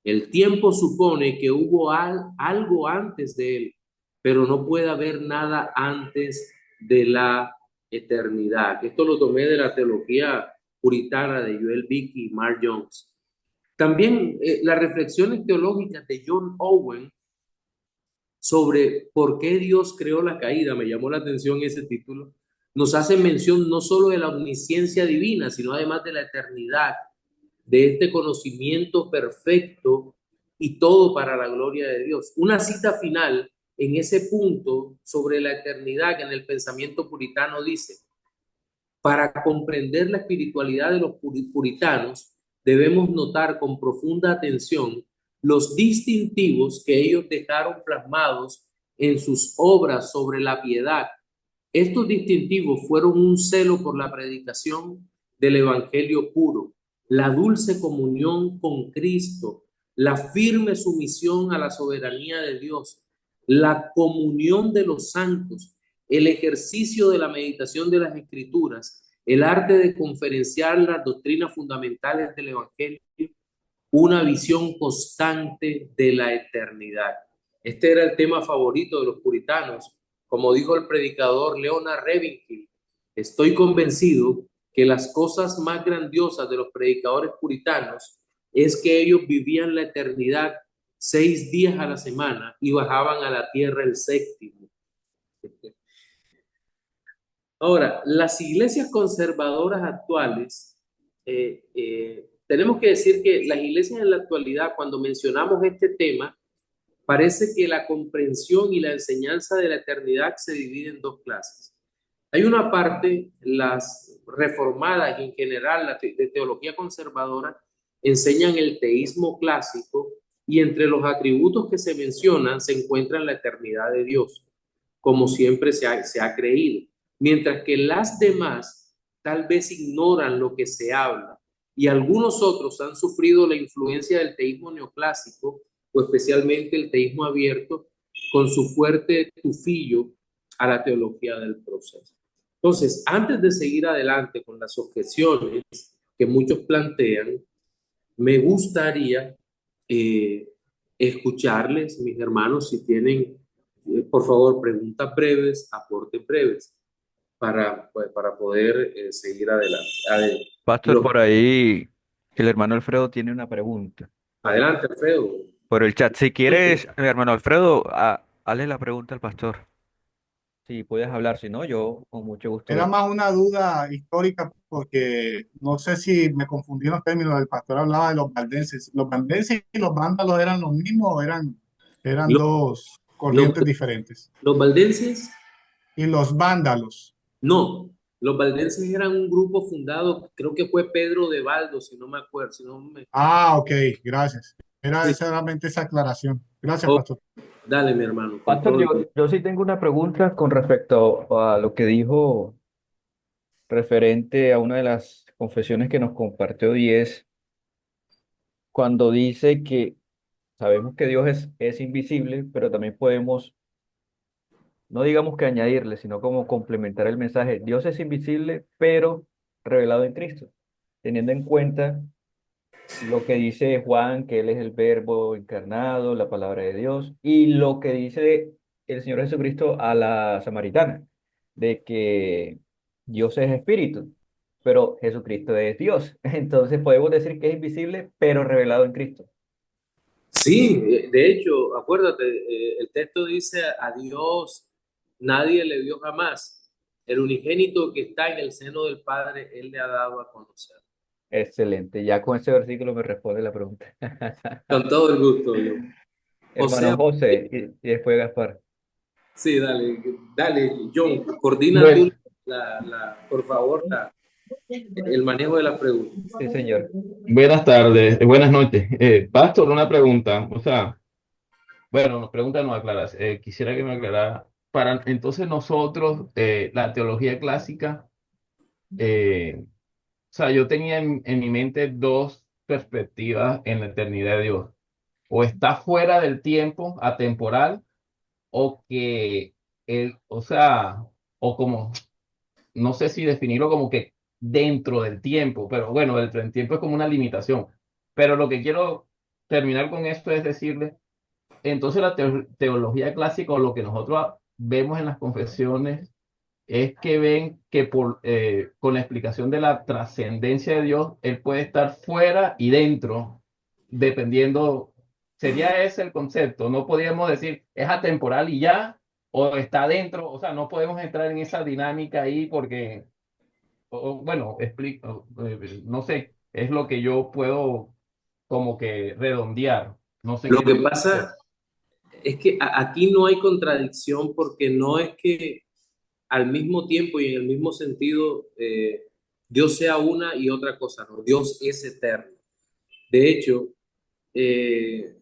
El tiempo supone que hubo algo antes de él, pero no puede haber nada antes de la eternidad. Esto lo tomé de la teología puritana de Joel Vicky y Mark Jones. También las reflexiones teológicas de John Owen sobre por qué Dios creó la caída, me llamó la atención ese título, nos hace mención no solo de la omnisciencia divina, sino además de la eternidad, de este conocimiento perfecto y todo para la gloria de Dios. Una cita final en ese punto sobre la eternidad que en el pensamiento puritano dice, para comprender la espiritualidad de los puritanos, debemos notar con profunda atención los distintivos que ellos dejaron plasmados en sus obras sobre la piedad. Estos distintivos fueron un celo por la predicación del Evangelio puro, la dulce comunión con Cristo, la firme sumisión a la soberanía de Dios, la comunión de los santos, el ejercicio de la meditación de las Escrituras, el arte de conferenciar las doctrinas fundamentales del Evangelio, una visión constante de la eternidad. Este era el tema favorito de los puritanos. Como dijo el predicador Leonard Ravenhill, estoy convencido que las cosas más grandiosas de los predicadores puritanos es que ellos vivían la eternidad 6 días a la semana y bajaban a la tierra el séptimo. Ahora, las iglesias conservadoras actuales, tenemos que decir que las iglesias en la actualidad, cuando mencionamos este tema, parece que la comprensión y la enseñanza de la eternidad se divide en dos clases. Hay una parte, las reformadas y en general la de teología conservadora, enseñan el teísmo clásico y entre los atributos que se mencionan se encuentra la eternidad de Dios, como siempre se ha creído, mientras que las demás tal vez ignoran lo que se habla y algunos otros han sufrido la influencia del teísmo neoclásico o especialmente el teísmo abierto con su fuerte tufillo a la teología del proceso. Entonces, antes de seguir adelante con las objeciones que muchos plantean, me gustaría eh, escucharles, mis hermanos, si tienen, por favor, preguntas breves, aportes breves, para poder seguir adelante. Pastor, Los, por ahí el hermano Alfredo tiene una pregunta adelante, Alfredo. por el chat. Si quieres, mi hermano Alfredo, hazle la pregunta al pastor. Si puedes hablar, si no, yo con mucho Era gusto. más una duda histórica porque no sé si me confundí en los términos. El pastor hablaba de los valdenses. ¿Los valdenses y los vándalos eran los mismos o eran Los, dos los, corrientes diferentes? los valdenses, Y los vándalos. no. Los valdenses eran un grupo fundado, creo que fue Pedro de Baldo, si no me acuerdo, si no me... Ah, ok, gracias. Era Sí. solamente esa aclaración. Gracias, Oh, pastor. dale, mi hermano, con Pastor, todo el gusto. yo sí tengo una pregunta con respecto a lo que dijo referente a una de las confesiones que nos compartió y es cuando dice que sabemos que Dios es invisible, pero también podemos, no digamos que añadirle, sino como complementar el mensaje. Dios es invisible, pero revelado en Cristo, teniendo en cuenta lo que dice Juan, que Él es el Verbo encarnado, la palabra de Dios, y lo que dice el Señor Jesucristo a la samaritana, de que Dios es espíritu, pero Jesucristo es Dios. Entonces podemos decir que es invisible, pero revelado en Cristo. Sí, de hecho, acuérdate, el texto dice a Dios nadie le vio jamás. El unigénito que está en el seno del Padre, Él le ha dado a conocer. Excelente, ya con ese versículo me responde la pregunta. Con todo el gusto, Dios. O Hermano sea, José, y después Gaspar. sí, dale, dale, John, coordina tú, Bueno, por favor, el manejo de las preguntas. Sí, señor. buenas tardes, buenas noches. Pastor, una pregunta. O sea, bueno, nos pregunta, no aclaras. Quisiera que me aclarara. Para entonces nosotros, la teología clásica, o sea, yo tenía en mi mente dos perspectivas en la eternidad de Dios. O está fuera del tiempo, atemporal, o que él, o sea, o como no sé si definirlo como que dentro del tiempo, pero bueno, dentro del tiempo es como una limitación. Pero lo que quiero terminar con esto es decirle, entonces la teología clásica o lo que nosotros vemos en las confesiones es que ven que con la explicación de la trascendencia de Dios, Él puede estar fuera y dentro, dependiendo, sería ese el concepto. No podríamos decir es atemporal y ya, o está dentro, o sea, no podemos entrar en esa dinámica ahí porque bueno, explico, no sé, es lo que yo puedo como que redondear. No sé Lo qué que piensa pasa usted. es que aquí no hay contradicción porque no es que al mismo tiempo y en el mismo sentido Dios sea una y otra cosa, no, Dios es eterno. De hecho, eh,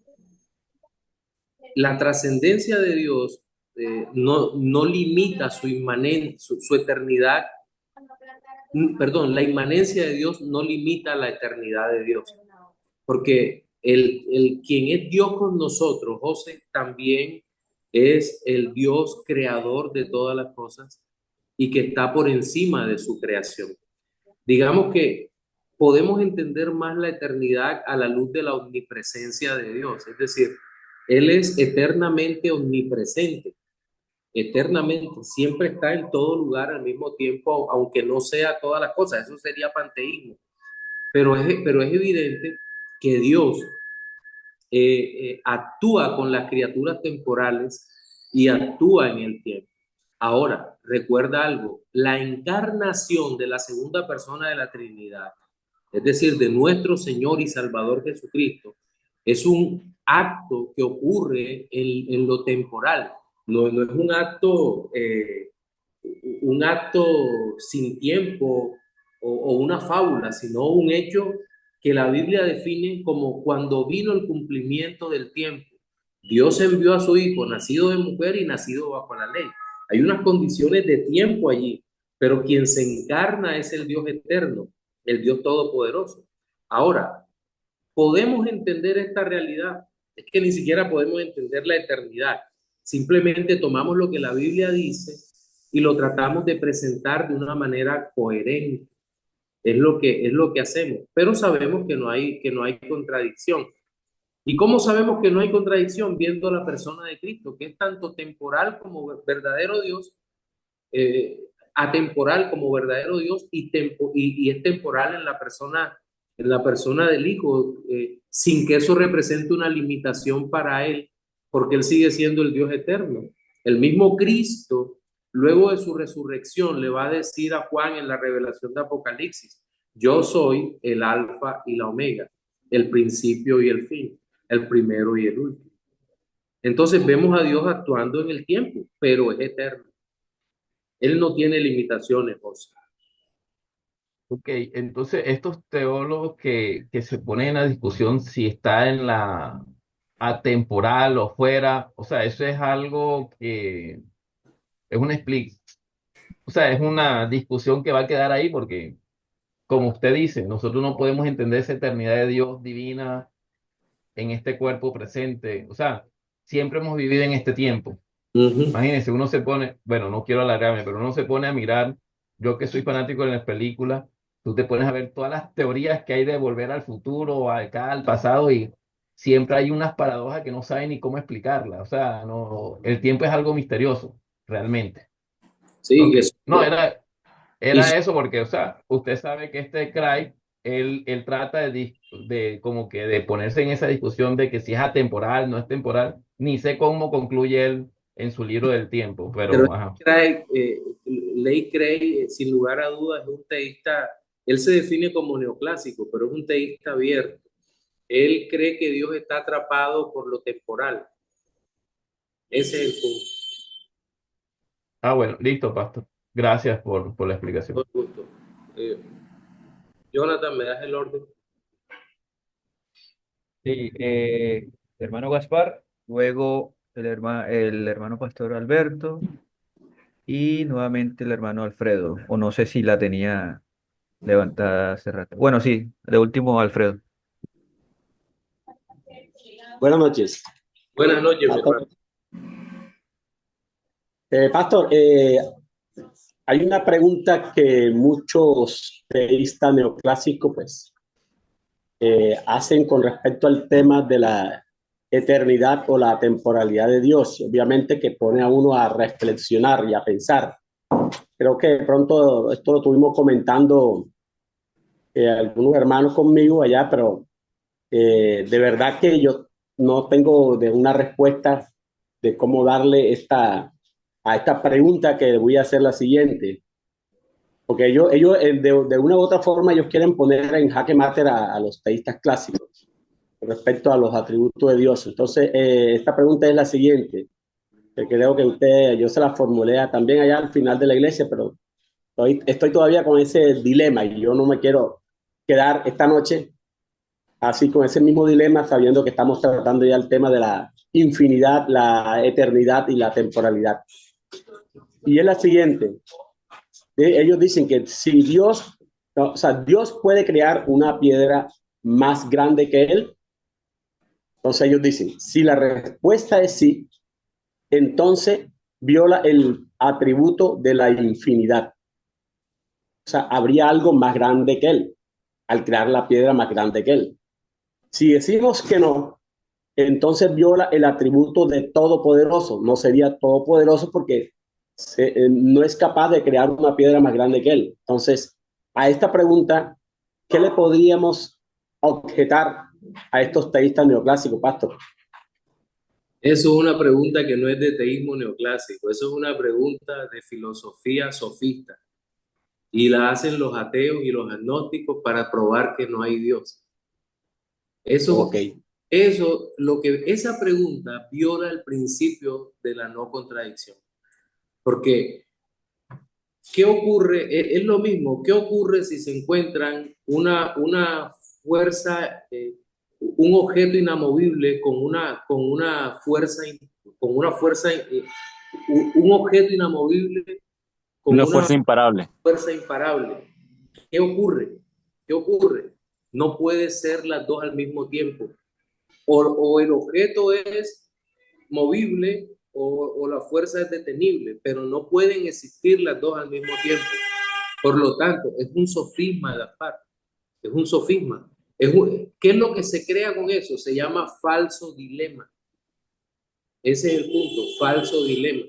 la trascendencia de Dios no limita su eternidad, perdón, la inmanencia de Dios no limita la eternidad de Dios, porque el quien es Dios con nosotros, José, también es el Dios creador de todas las cosas y que está por encima de su creación. Digamos que podemos entender más la eternidad a la luz de la omnipresencia de Dios, es decir, Él es eternamente omnipresente, eternamente, siempre está en todo lugar al mismo tiempo, aunque no sea todas las cosas, eso sería panteísmo, pero es evidente que Dios actúa con las criaturas temporales y actúa en el tiempo. Ahora, recuerda algo, la encarnación de la segunda persona de la Trinidad, es decir, de nuestro Señor y Salvador Jesucristo, es un acto que ocurre en lo temporal, no es un acto sin tiempo o una fábula, sino un hecho que la Biblia define como cuando vino el cumplimiento del tiempo. Dios envió a su Hijo, nacido de mujer y nacido bajo la ley. Hay unas condiciones de tiempo allí, pero quien se encarna es el Dios eterno, el Dios todopoderoso. Ahora, podemos entender esta realidad, es que ni siquiera podemos entender la eternidad. Simplemente tomamos lo que la Biblia dice y lo tratamos de presentar de una manera coherente. Es lo que hacemos, pero sabemos que no hay contradicción. ¿Y cómo sabemos que no hay contradicción? Viendo la persona de Cristo, que es tanto temporal como verdadero Dios, eh, atemporal como verdadero Dios y es temporal en la persona del Hijo, sin que eso represente una limitación para Él, porque Él sigue siendo el Dios eterno. El mismo Cristo luego de su resurrección, le va a decir a Juan en la revelación de Apocalipsis, yo soy el alfa y la omega, el principio y el fin, el primero y el último. Entonces vemos a Dios actuando en el tiempo, pero es eterno. Él no tiene limitaciones, José. Ok, entonces estos teólogos que se ponen en la discusión si está en la atemporal o fuera, o sea, eso es algo que es una o sea, es una discusión que va a quedar ahí porque, como usted dice, nosotros no podemos entender esa eternidad de Dios divina en este cuerpo presente. O sea, siempre hemos vivido en este tiempo. Ujú. Imagínense, uno se pone, bueno, no quiero alargarme, pero uno se pone a mirar, yo que soy fanático de las películas, tú te pones a ver todas las teorías que hay de volver al futuro o acá al pasado y siempre hay unas paradojas que no saben ni cómo explicarlas. O sea, no, el tiempo es algo misterioso, realmente. Sí, Ok, eso. no, Y era eso porque, o sea, usted sabe que este Craig, él trata de como que de ponerse en esa discusión de que si es atemporal, no es temporal, ni sé cómo concluye él en su libro del tiempo, Pero pero ajá. Leigh Craig, sin lugar a dudas, es un teísta, él se define como neoclásico, pero es un teísta abierto. Él cree que Dios está atrapado por lo temporal. Ese es el punto. Ah, bueno, listo, Pastor. Gracias por la Todo explicación. el gusto. Eh, Jonathan, ¿me das el orden? Sí, hermano Gaspar, luego el hermano Pastor Alberto y nuevamente el hermano Alfredo, o no sé si la tenía levantada hace rato. Bueno, sí, de último Alfredo. Buenas noches. Buenas noches, mi Pastor, hermano. Pastor, hay una pregunta que muchos teístas neoclásicos pues, hacen con respecto al tema de la eternidad o la temporalidad de Dios. Obviamente que pone a uno a reflexionar y a pensar. Creo que de pronto esto lo tuvimos comentando algunos hermanos conmigo allá, pero de verdad que yo no tengo de una respuesta de cómo darle a esta pregunta que voy a hacer la siguiente. Porque ellos de una u otra forma, ellos quieren poner en jaque mate a los teístas clásicos respecto a los atributos de Dios. Entonces, esta pregunta es la siguiente, que creo que yo se la formulé también allá al final de la iglesia, pero estoy todavía con ese dilema y yo no me quiero quedar esta noche así con ese mismo dilema, sabiendo que estamos tratando ya el tema de la infinidad, la eternidad y la temporalidad. Y es la siguiente. Ellos dicen que si Dios, o sea, Dios puede crear una piedra más grande que él. Entonces ellos dicen, si la respuesta es sí, entonces viola el atributo de la infinidad. O sea, habría algo más grande que él, al crear la piedra más grande que él. Si decimos que no, entonces viola el atributo de todopoderoso. No sería todopoderoso porque no es capaz de crear una piedra más grande que él. Entonces, a esta pregunta, ¿qué le podríamos objetar a estos teístas neoclásicos, Pastor? Eso es una pregunta que no es de teísmo neoclásico, eso es una pregunta de filosofía sofista. Y la hacen los ateos y los agnósticos para probar que no hay Dios. Ok, Esa pregunta viola el principio de la no contradicción. Porque, ¿qué ocurre? Es lo mismo, ¿qué ocurre si se encuentran una fuerza, un objeto inamovible con una fuerza, un objeto inamovible con Una una fuerza imparable. fuerza imparable? ¿Qué ocurre? ¿Qué ocurre? No puede ser las dos al mismo tiempo. O el objeto es movible o la fuerza es detenible, pero no pueden existir las dos al mismo tiempo. Por lo tanto, es un sofisma de Gaspar, es un sofisma. ¿Qué es lo que se crea con eso? Se llama falso dilema. Ese es el punto, falso dilema.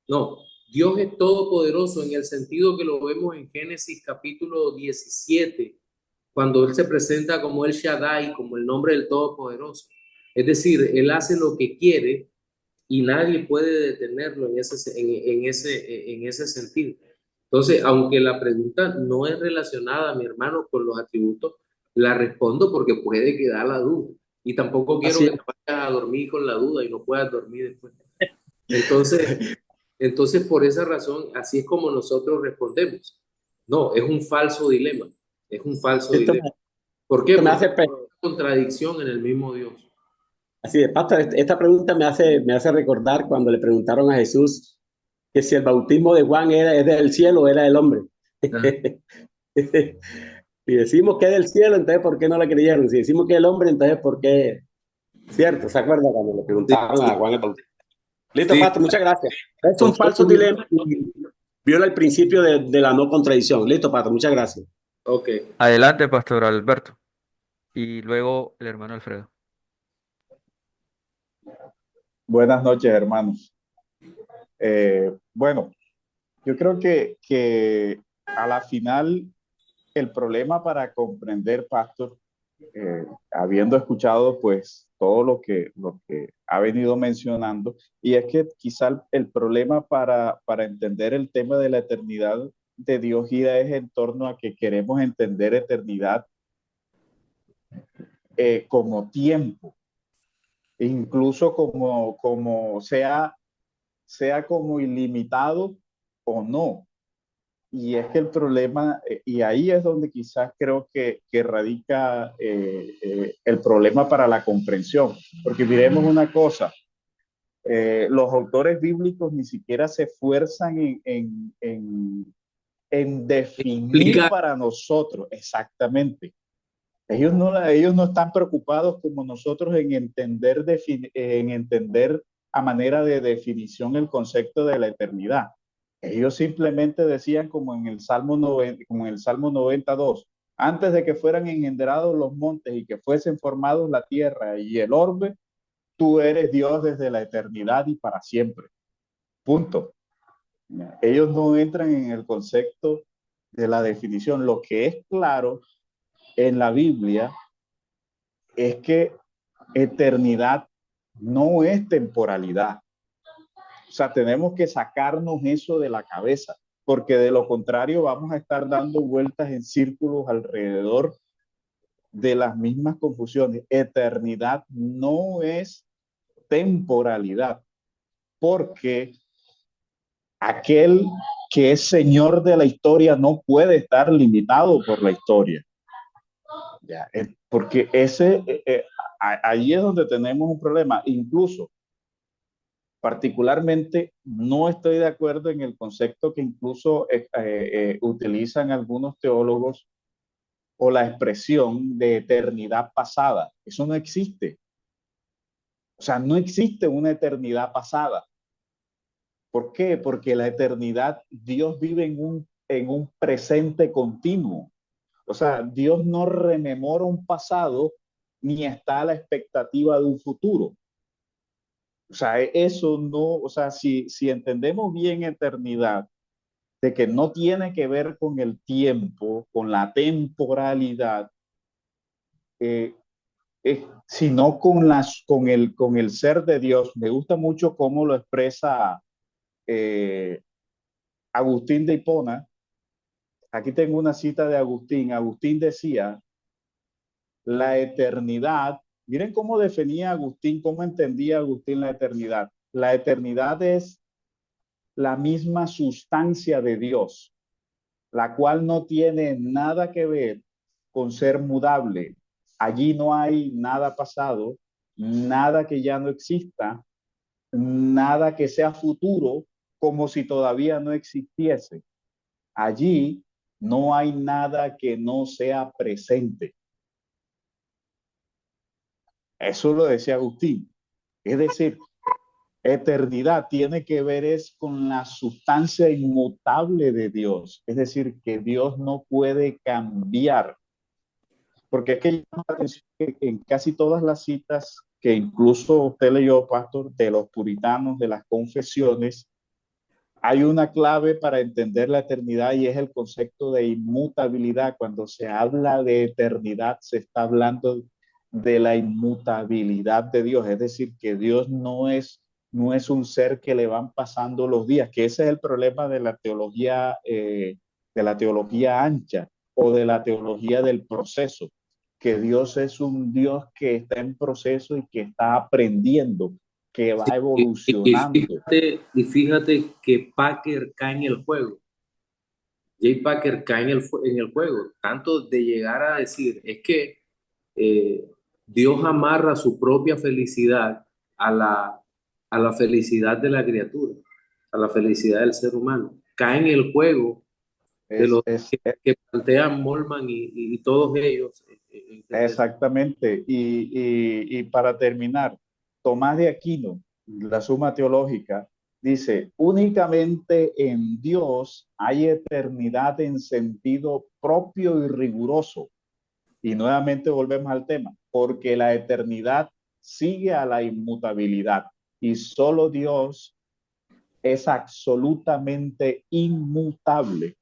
No, Dios es todopoderoso en el sentido que lo vemos en Génesis capítulo 17, cuando Él se presenta como el Shaddai, como el nombre del Todopoderoso. Es decir, Él hace lo que quiere y nadie puede detenerlo en ese sentido. Entonces, aunque la pregunta no es relacionada, mi hermano, con los atributos, la respondo porque puede quedar la duda. Y tampoco quiero Así que es. te vayas a dormir con la duda y no puedas dormir después. Entonces, por esa razón, así es como nosotros respondemos. No, es un falso dilema. Es un falso Esto dilema. me, ¿Por qué? esto me Porque hace, hay una contradicción en el mismo Dios. así de pastor, esta pregunta me hace recordar cuando le preguntaron a Jesús que si el bautismo de Juan es del cielo o era del hombre. Ajá. Si decimos que es del cielo, entonces ¿por qué no le creyeron? Si decimos que es el hombre, entonces ¿por qué? Cierto, ¿se acuerda cuando le Sí, preguntaron a sí, Juan el Bautista? Listo, sí, pastor, muchas gracias. Es un falso totalmente. dilema y viola el principio de la no contradicción. Listo, pastor, muchas gracias. Ok. Adelante, Pastor Alberto. Y luego el hermano Alfredo. Buenas noches, hermanos. Bueno, yo creo que a la final el problema para comprender, Pastor, habiendo escuchado pues todo lo que ha venido mencionando, y es que quizá el problema para entender el tema de la eternidad de Dios gira es en torno a que queremos entender eternidad como tiempo, incluso como sea como ilimitado o no. Y es que el problema, y ahí es donde quizás creo que radica el problema para la comprensión. Porque miremos una cosa, los autores bíblicos ni siquiera se esfuerzan en definir Explica. para nosotros exactamente. Ellos no están preocupados como nosotros en entender a manera de definición el concepto de la eternidad. Ellos simplemente decían como en el Salmo 92, antes de que fueran engendrados los montes y que fuesen formados la tierra y el orbe, tú eres Dios desde la eternidad y para siempre. Punto. Ellos no entran en el concepto de la definición. Lo que es claro en la Biblia es que eternidad no es temporalidad. O sea, tenemos que sacarnos eso de la cabeza, porque de lo contrario vamos a estar dando vueltas en círculos alrededor de las mismas confusiones. Eternidad no es temporalidad, porque aquel que es señor de la historia no puede estar limitado por la historia. Ya, porque ahí es donde tenemos un problema. Incluso, particularmente, no estoy de acuerdo en el concepto que incluso utilizan algunos teólogos o la expresión de eternidad pasada. Eso no existe. O sea, no existe una eternidad pasada. ¿Por qué? Porque la eternidad, Dios vive en un presente continuo. O sea, Dios no rememora un pasado ni está a la expectativa de un futuro. O sea, eso no, o sea, si entendemos bien eternidad, de que no tiene que ver con el tiempo, con la temporalidad, eh, sino con el ser de Dios. Me gusta mucho cómo lo expresa eh, Agustín de Hipona. Aquí tengo una cita de Agustín. Agustín decía, la eternidad, miren cómo definía Agustín, cómo entendía Agustín la eternidad. La eternidad es la misma sustancia de Dios, la cual no tiene nada que ver con ser mudable. Allí no hay nada pasado, nada que ya no exista, nada que sea futuro, como si todavía no existiese. Allí no hay nada que no sea presente. Eso lo decía Agustín. Es decir, eternidad tiene que ver es con la sustancia inmutable de Dios. Es decir, que Dios no puede cambiar. Porque es que llama la atención que en casi todas las citas que incluso usted leyó, pastor, de los puritanos, de las confesiones, hay una clave para entender la eternidad y es el concepto de inmutabilidad. Cuando se habla de eternidad, se está hablando de la inmutabilidad de Dios, es decir, que Dios no es no es un ser que le van pasando los días, que ese es el problema de la teología ancha o de la teología del proceso, que Dios es un Dios que está en proceso y que está aprendiendo, que va evolucionando. Y fíjate que Packer cae en el juego. Jay Packer cae en el juego, tanto de llegar a decir, es que Dios amarra su propia felicidad a la felicidad de la criatura, a la felicidad del ser humano. Cae en el juego de Es, lo es, que plantean Molman y todos ellos. Exactamente. Y para terminar, Tomás de Aquino, la Suma Teológica, dice, únicamente en Dios hay eternidad en sentido propio y riguroso. Y nuevamente volvemos al tema, porque la eternidad sigue a la inmutabilidad y solo Dios es absolutamente inmutable.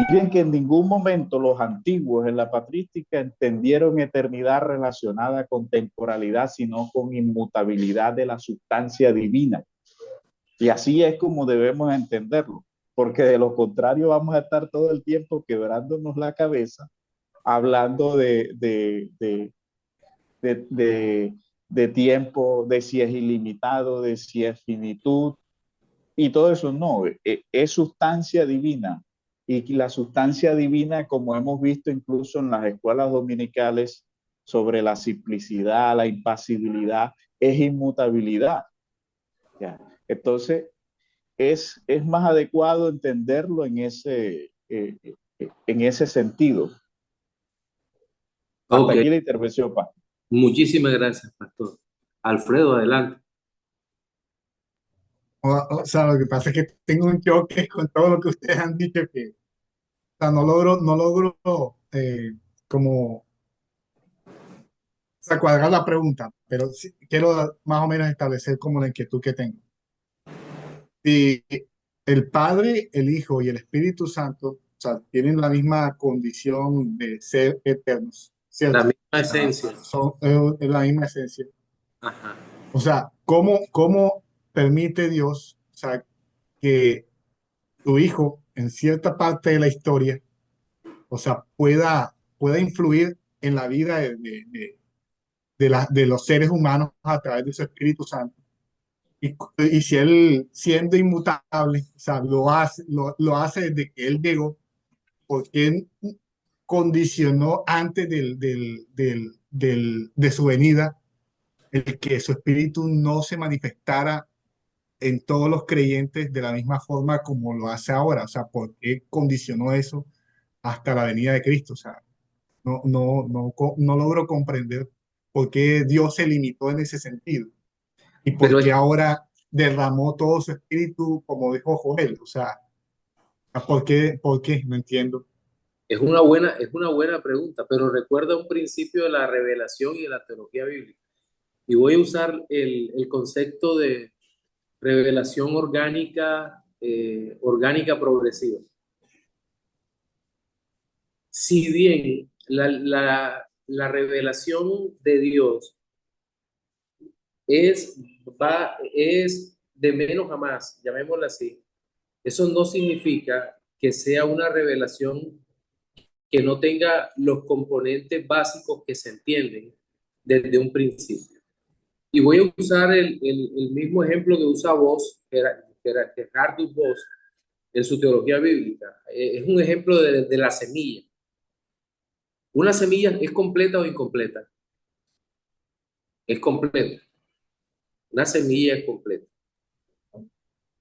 Miren que en ningún momento los antiguos en la patrística entendieron eternidad relacionada con temporalidad, sino con inmutabilidad de la sustancia divina. Y así es como debemos entenderlo, porque de lo contrario vamos a estar todo el tiempo quebrándonos la cabeza, hablando de tiempo, de si es ilimitado, de si es finitud, y todo eso no, es sustancia divina. Y la sustancia divina, como hemos visto incluso en las escuelas dominicales, sobre la simplicidad, la impasibilidad, es inmutabilidad. ¿Ya? Entonces, es más adecuado entenderlo en ese sentido. Hasta Ok, aquí la intervención, Paz. muchísimas gracias, Pastor. Alfredo, adelante. O sea, lo que pasa es que tengo un choque con todo lo que ustedes han dicho que, o sea, no logro como, o sea, cuadrar la pregunta, pero sí quiero más o menos establecer como la inquietud que tengo. Si el Padre, el Hijo y el Espíritu Santo, o sea, tienen la misma condición de ser eternos, La ¿cierto? misma O sea, esencia. son es la misma esencia. Ajá. O sea, ¿cómo permite Dios, o sea, que tu hijo en cierta parte de la historia, o sea, pueda influir en la vida de los seres humanos a través de su Espíritu Santo? Y si él, siendo inmutable, o sea, lo hace desde que él llegó, porque él condicionó antes de su venida el que su espíritu no se manifestara en todos los creyentes de la misma forma como lo hace ahora. O sea, ¿por qué condicionó eso hasta la venida de Cristo? O sea, no logro comprender por qué Dios se limitó en ese sentido y por Pero qué ahora derramó todo su espíritu, como dijo Joel. O sea, ¿por qué? ¿Por qué? No entiendo. es una buena pregunta, pero recuerda un principio de la revelación y de la teología bíblica. Y voy a usar el concepto de revelación orgánica, orgánica progresiva. Si bien la revelación de Dios es de menos a más, llamémosla así, eso no significa que sea una revelación que no tenga los componentes básicos que se entienden desde un principio. Y voy a usar el mismo ejemplo que usa Voss, Gerhardus Voss, en su teología bíblica. Es un ejemplo de la semilla. ¿Una semilla es completa o incompleta? Es completa. Una semilla es completa.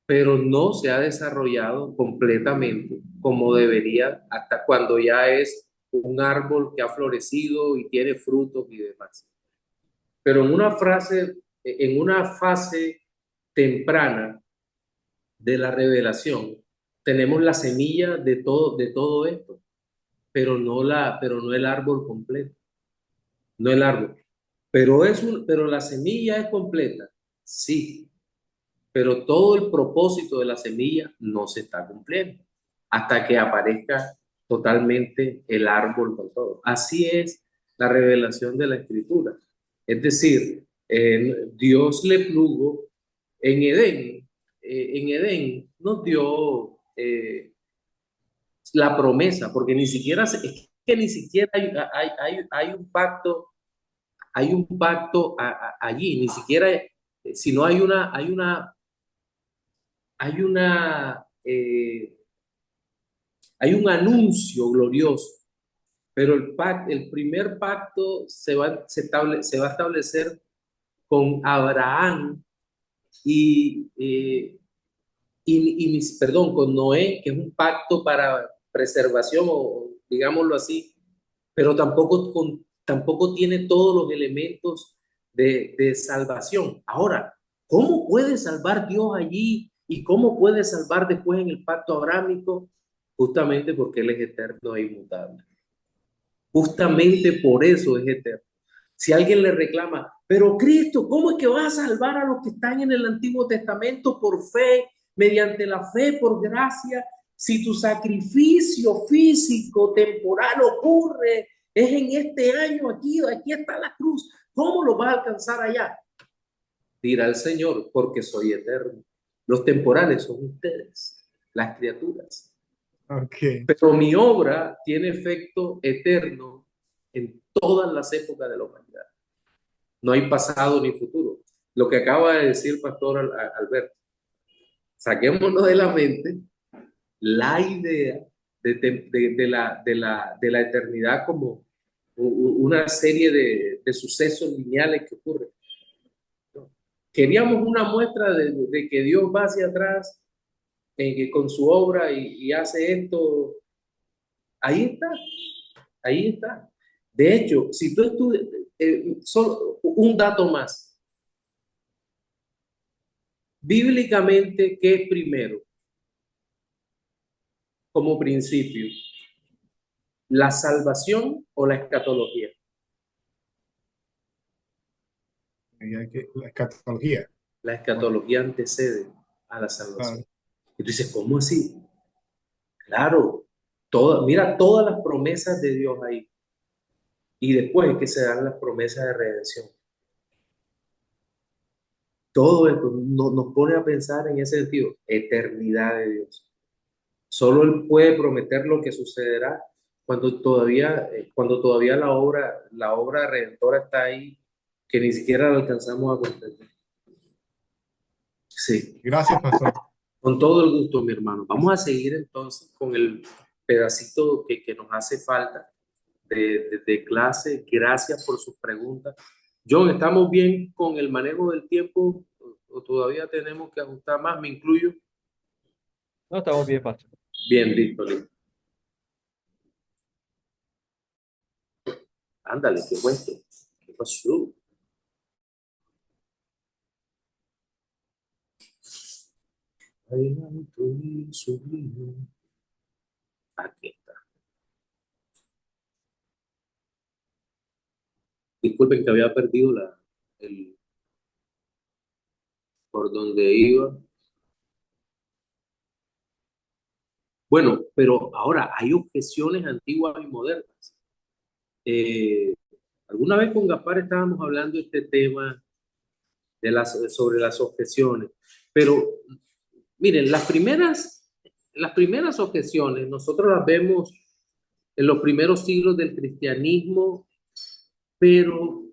Pero no se ha desarrollado completamente como debería hasta cuando ya es un árbol que ha florecido y tiene frutos y demás. Pero en una fase temprana de la revelación, tenemos la semilla de todo esto, pero no el árbol completo, no el árbol. Pero la semilla es completa, sí, pero todo el propósito de la semilla no se está cumpliendo hasta que aparezca totalmente el árbol con todo. Así es la revelación de la Escritura. Es decir, Dios le plugo En Edén nos dio la promesa, porque ni siquiera, es que ni siquiera hay un pacto allí, ni siquiera, sino hay un anuncio glorioso, pero el primer pacto se va a establecer con Abraham y, perdón, con Noé, que es un pacto para preservación, o digámoslo así, pero tampoco tiene todos los elementos de salvación. Ahora, ¿cómo puede salvar Dios allí y cómo puede salvar después en el pacto abrámico? Justamente porque Él es eterno e inmutable. Justamente por eso es eterno. Si alguien le reclama, pero Cristo, ¿cómo es que va a salvar a los que están en el Antiguo Testamento por fe, mediante la fe, por gracia? Si tu sacrificio físico, temporal ocurre, es en este año aquí está la cruz, ¿cómo lo vas a alcanzar allá? Dirá el Señor, porque soy eterno. Los temporales son ustedes, las criaturas. Ok. Pero mi obra tiene efecto eterno en todas las épocas de la humanidad. No hay pasado ni futuro. Lo que acaba de decir Pastor Alberto, saquémonos de la mente la idea de la eternidad como una serie de sucesos lineales que ocurren. Queríamos una muestra de que Dios va hacia atrás con su obra y hace esto. Ahí está, ahí está. De hecho, si tú estudias, solo un dato más. Bíblicamente, ¿qué es primero? Como principio, ¿la salvación o la escatología? La escatología. La escatología antecede a la salvación. Claro. Y tú dices, ¿cómo así? Claro, mira todas las promesas de Dios ahí. Y después es que se dan las promesas de redención. Todo esto nos pone a pensar en ese sentido, eternidad de Dios. Solo Él puede prometer lo que sucederá cuando todavía la obra redentora está ahí, que ni siquiera la alcanzamos a comprender. Sí, Gracias, pastor. con todo el gusto, mi hermano. Vamos a seguir entonces con el pedacito que nos hace falta de clase. Gracias por sus preguntas. John, ¿estamos bien con el manejo del tiempo o todavía tenemos que ajustar más? ¿Me incluyo? No, estamos bien, pastor. Bien, listo, listo. Ándale, qué cuento. ¿Qué pasó? Ay, alto y sublime. Aquí está. Disculpen que había perdido por donde iba. Bueno, pero ahora hay objeciones antiguas y modernas. Alguna vez con Gaspar estábamos hablando de este tema sobre las objeciones, pero miren, las primeras objeciones nosotros las vemos en los primeros siglos del cristianismo, pero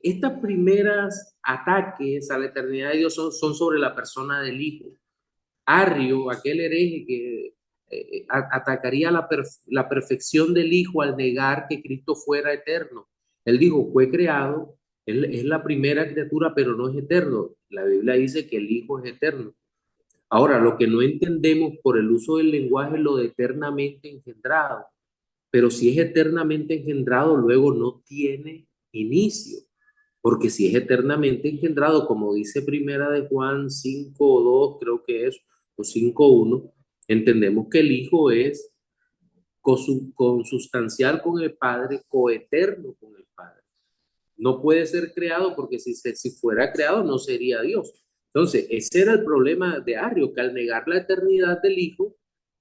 estas primeras ataques a la eternidad de Dios son sobre la persona del Hijo. Arrio, aquel hereje que atacaría la perfección del Hijo al negar que Cristo fuera eterno. Él dijo, fue creado, él es la primera criatura, pero no es eterno. La Biblia dice que el Hijo es eterno. Ahora, lo que no entendemos por el uso del lenguaje es lo de eternamente engendrado. Pero si es eternamente engendrado, luego no tiene inicio. Porque si es eternamente engendrado, como dice Primera de Juan 5:2, creo que es, o 5:1, entendemos que el Hijo es consustancial con el Padre, coeterno con el Padre. No puede ser creado porque si fuera creado no sería Dios. Entonces, ese era el problema de Arrio, que al negar la eternidad del Hijo,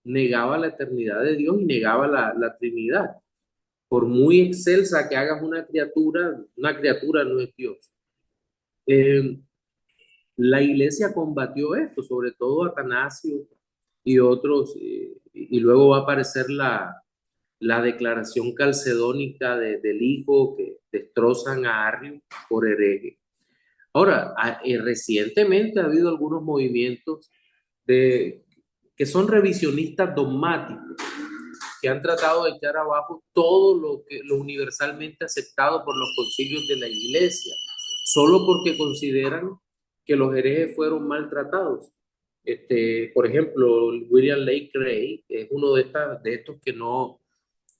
negaba la eternidad de Dios y negaba la Trinidad. Por muy excelsa que hagas una criatura no es Dios. La iglesia combatió esto, sobre todo Atanasio y otros, y luego va a aparecer la declaración calcedónica del hijo que destrozan a Arrio por hereje. Ahora, recientemente ha habido algunos movimientos que son revisionistas dogmáticos, que han tratado de echar abajo todo lo universalmente aceptado por los concilios de la iglesia, solo porque consideran que los herejes fueron maltratados. Por ejemplo, William Lane Craig es uno de estos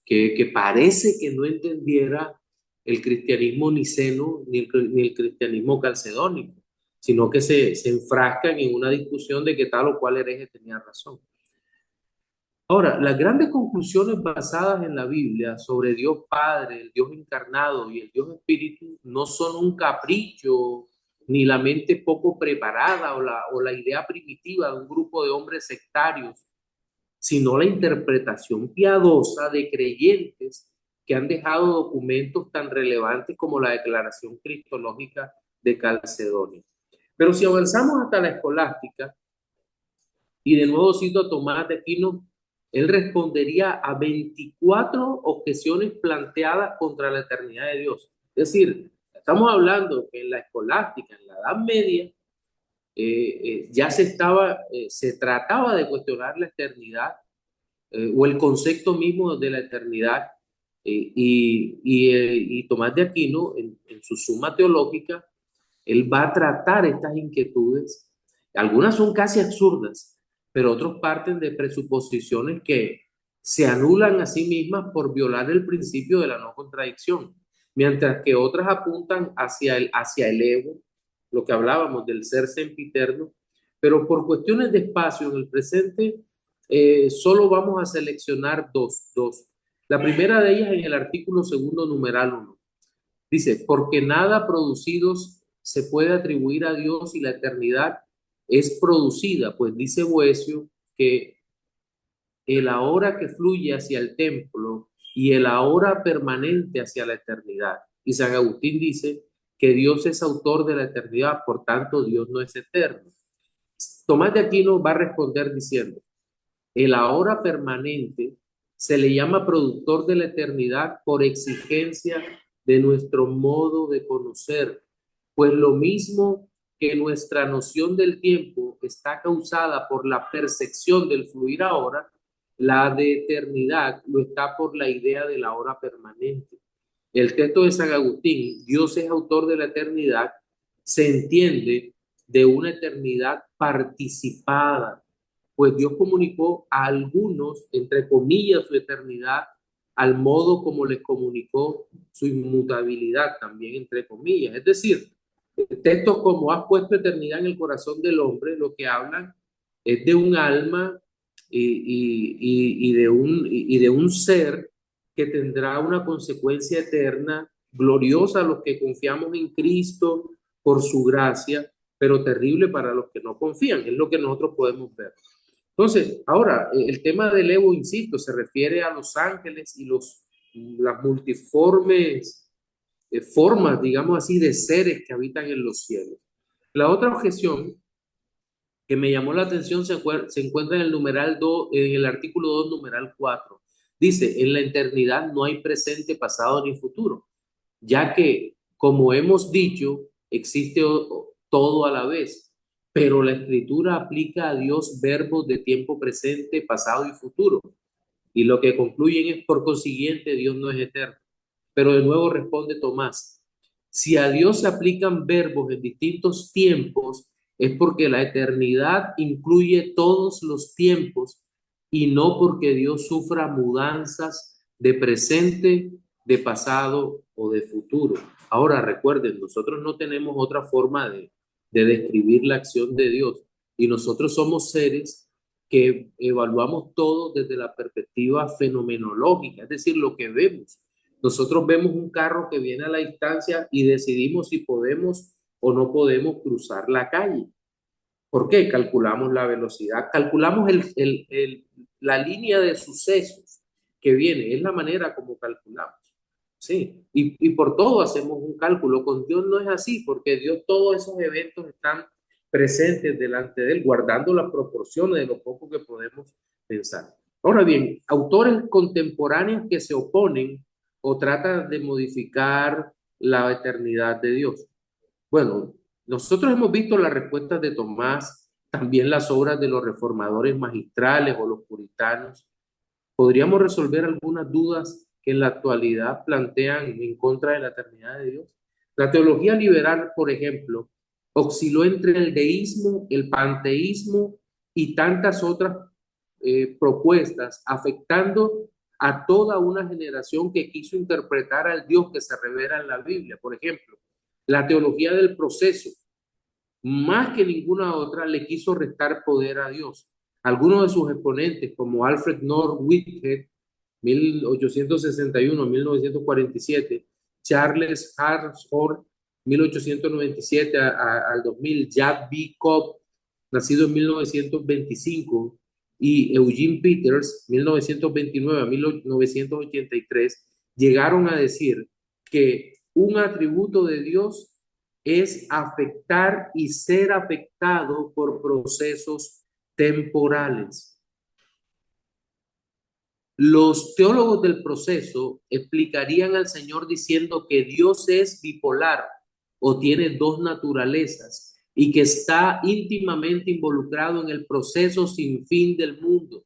que parece que no entendiera el cristianismo niceno ni el cristianismo calcedónico, sino que se enfrascan en una discusión de que tal o cual hereje tenía razón. Ahora, las grandes conclusiones basadas en la Biblia sobre Dios Padre, el Dios encarnado y el Dios Espíritu no son un capricho ni la mente poco preparada o la idea primitiva de un grupo de hombres sectarios, sino la interpretación piadosa de creyentes que han dejado documentos tan relevantes como la Declaración Cristológica de Calcedonia. Pero si avanzamos hasta la escolástica, y de nuevo cito a Tomás de Aquino, él respondería a 24 objeciones planteadas contra la eternidad de Dios. Es decir, estamos hablando que en la escolástica, en la Edad Media, ya se trataba de cuestionar la eternidad o el concepto mismo de la eternidad. Y Tomás de Aquino, en su Suma Teológica, él va a tratar estas inquietudes. Algunas son casi absurdas, pero otros parten de presuposiciones que se anulan a sí mismas por violar el principio de la no contradicción, mientras que otras apuntan hacia el ego, lo que hablábamos del ser sempiterno, pero por cuestiones de espacio en el presente, solo vamos a seleccionar dos. La primera de ellas en el artículo segundo, numeral 1. Dice, porque nada producidos se puede atribuir a Dios y la eternidad es producida, pues dice Boecio que el ahora que fluye hacia el templo y el ahora permanente hacia la eternidad. Y San Agustín dice que Dios es autor de la eternidad, por tanto Dios no es eterno. Tomás de Aquino va a responder diciendo, el ahora permanente se le llama productor de la eternidad por exigencia de nuestro modo de conocer, pues lo mismo que nuestra noción del tiempo está causada por la percepción del fluir ahora, la de eternidad lo está por la idea de la hora permanente. El texto de San Agustín, Dios es autor de la eternidad, se entiende de una eternidad participada, pues Dios comunicó a algunos, entre comillas, su eternidad, al modo como les comunicó su inmutabilidad, también entre comillas. Es decir, textos como has puesto eternidad en el corazón del hombre, lo que hablan es de un alma y de un ser que tendrá una consecuencia eterna, gloriosa a los que confiamos en Cristo por su gracia, pero terrible para los que no confían, es lo que nosotros podemos ver. Entonces, ahora, el tema del ego, insisto, se refiere a los ángeles y las multiformes formas, digamos así, de seres que habitan en los cielos. La otra objeción que me llamó la atención se encuentra en el numeral 2, en el artículo 2, numeral 4. Dice, en la eternidad no hay presente, pasado ni futuro, ya que, como hemos dicho, existe todo a la vez, pero la escritura aplica a Dios verbos de tiempo presente, pasado y futuro, y lo que concluyen es, por consiguiente, Dios no es eterno. Pero de nuevo responde Tomás, si a Dios se aplican verbos en distintos tiempos, es porque la eternidad incluye todos los tiempos y no porque Dios sufra mudanzas de presente, de pasado o de futuro. Ahora recuerden, nosotros no tenemos otra forma de describir la acción de Dios y nosotros somos seres que evaluamos todo desde la perspectiva fenomenológica, es decir, lo que vemos. Nosotros vemos un carro que viene a la distancia y decidimos si podemos o no podemos cruzar la calle. ¿Por qué? Calculamos la velocidad, calculamos la línea de sucesos que viene, es la manera como calculamos. Sí, y por todo hacemos un cálculo. Con Dios no es así, porque Dios, todos esos eventos están presentes delante de él, guardando las proporciones de lo poco que podemos pensar. Ahora bien, autores contemporáneos que se oponen o tratan de modificar la eternidad de Dios. Bueno, nosotros hemos visto las respuestas de Tomás, también las obras de los reformadores magistrales o los puritanos. ¿Podríamos resolver algunas dudas que en la actualidad plantean en contra de la eternidad de Dios? La teología liberal, por ejemplo, osciló entre el deísmo, el panteísmo y tantas otras propuestas, afectando a toda una generación que quiso interpretar al Dios que se revela en la Biblia. Por ejemplo, la teología del proceso, más que ninguna otra, le quiso restar poder a Dios. Algunos de sus exponentes, como Alfred North Whitehead, 1861-1947, Charles Hartshorne, 1897 al 2000, Jack B. Cobb, nacido en 1925, y Eugene Peters, 1929 a 1983, llegaron a decir que un atributo de Dios es afectar y ser afectado por procesos temporales. Los teólogos del proceso explicarían al Señor diciendo que Dios es bipolar o tiene dos naturalezas y que está íntimamente involucrado en el proceso sin fin del mundo.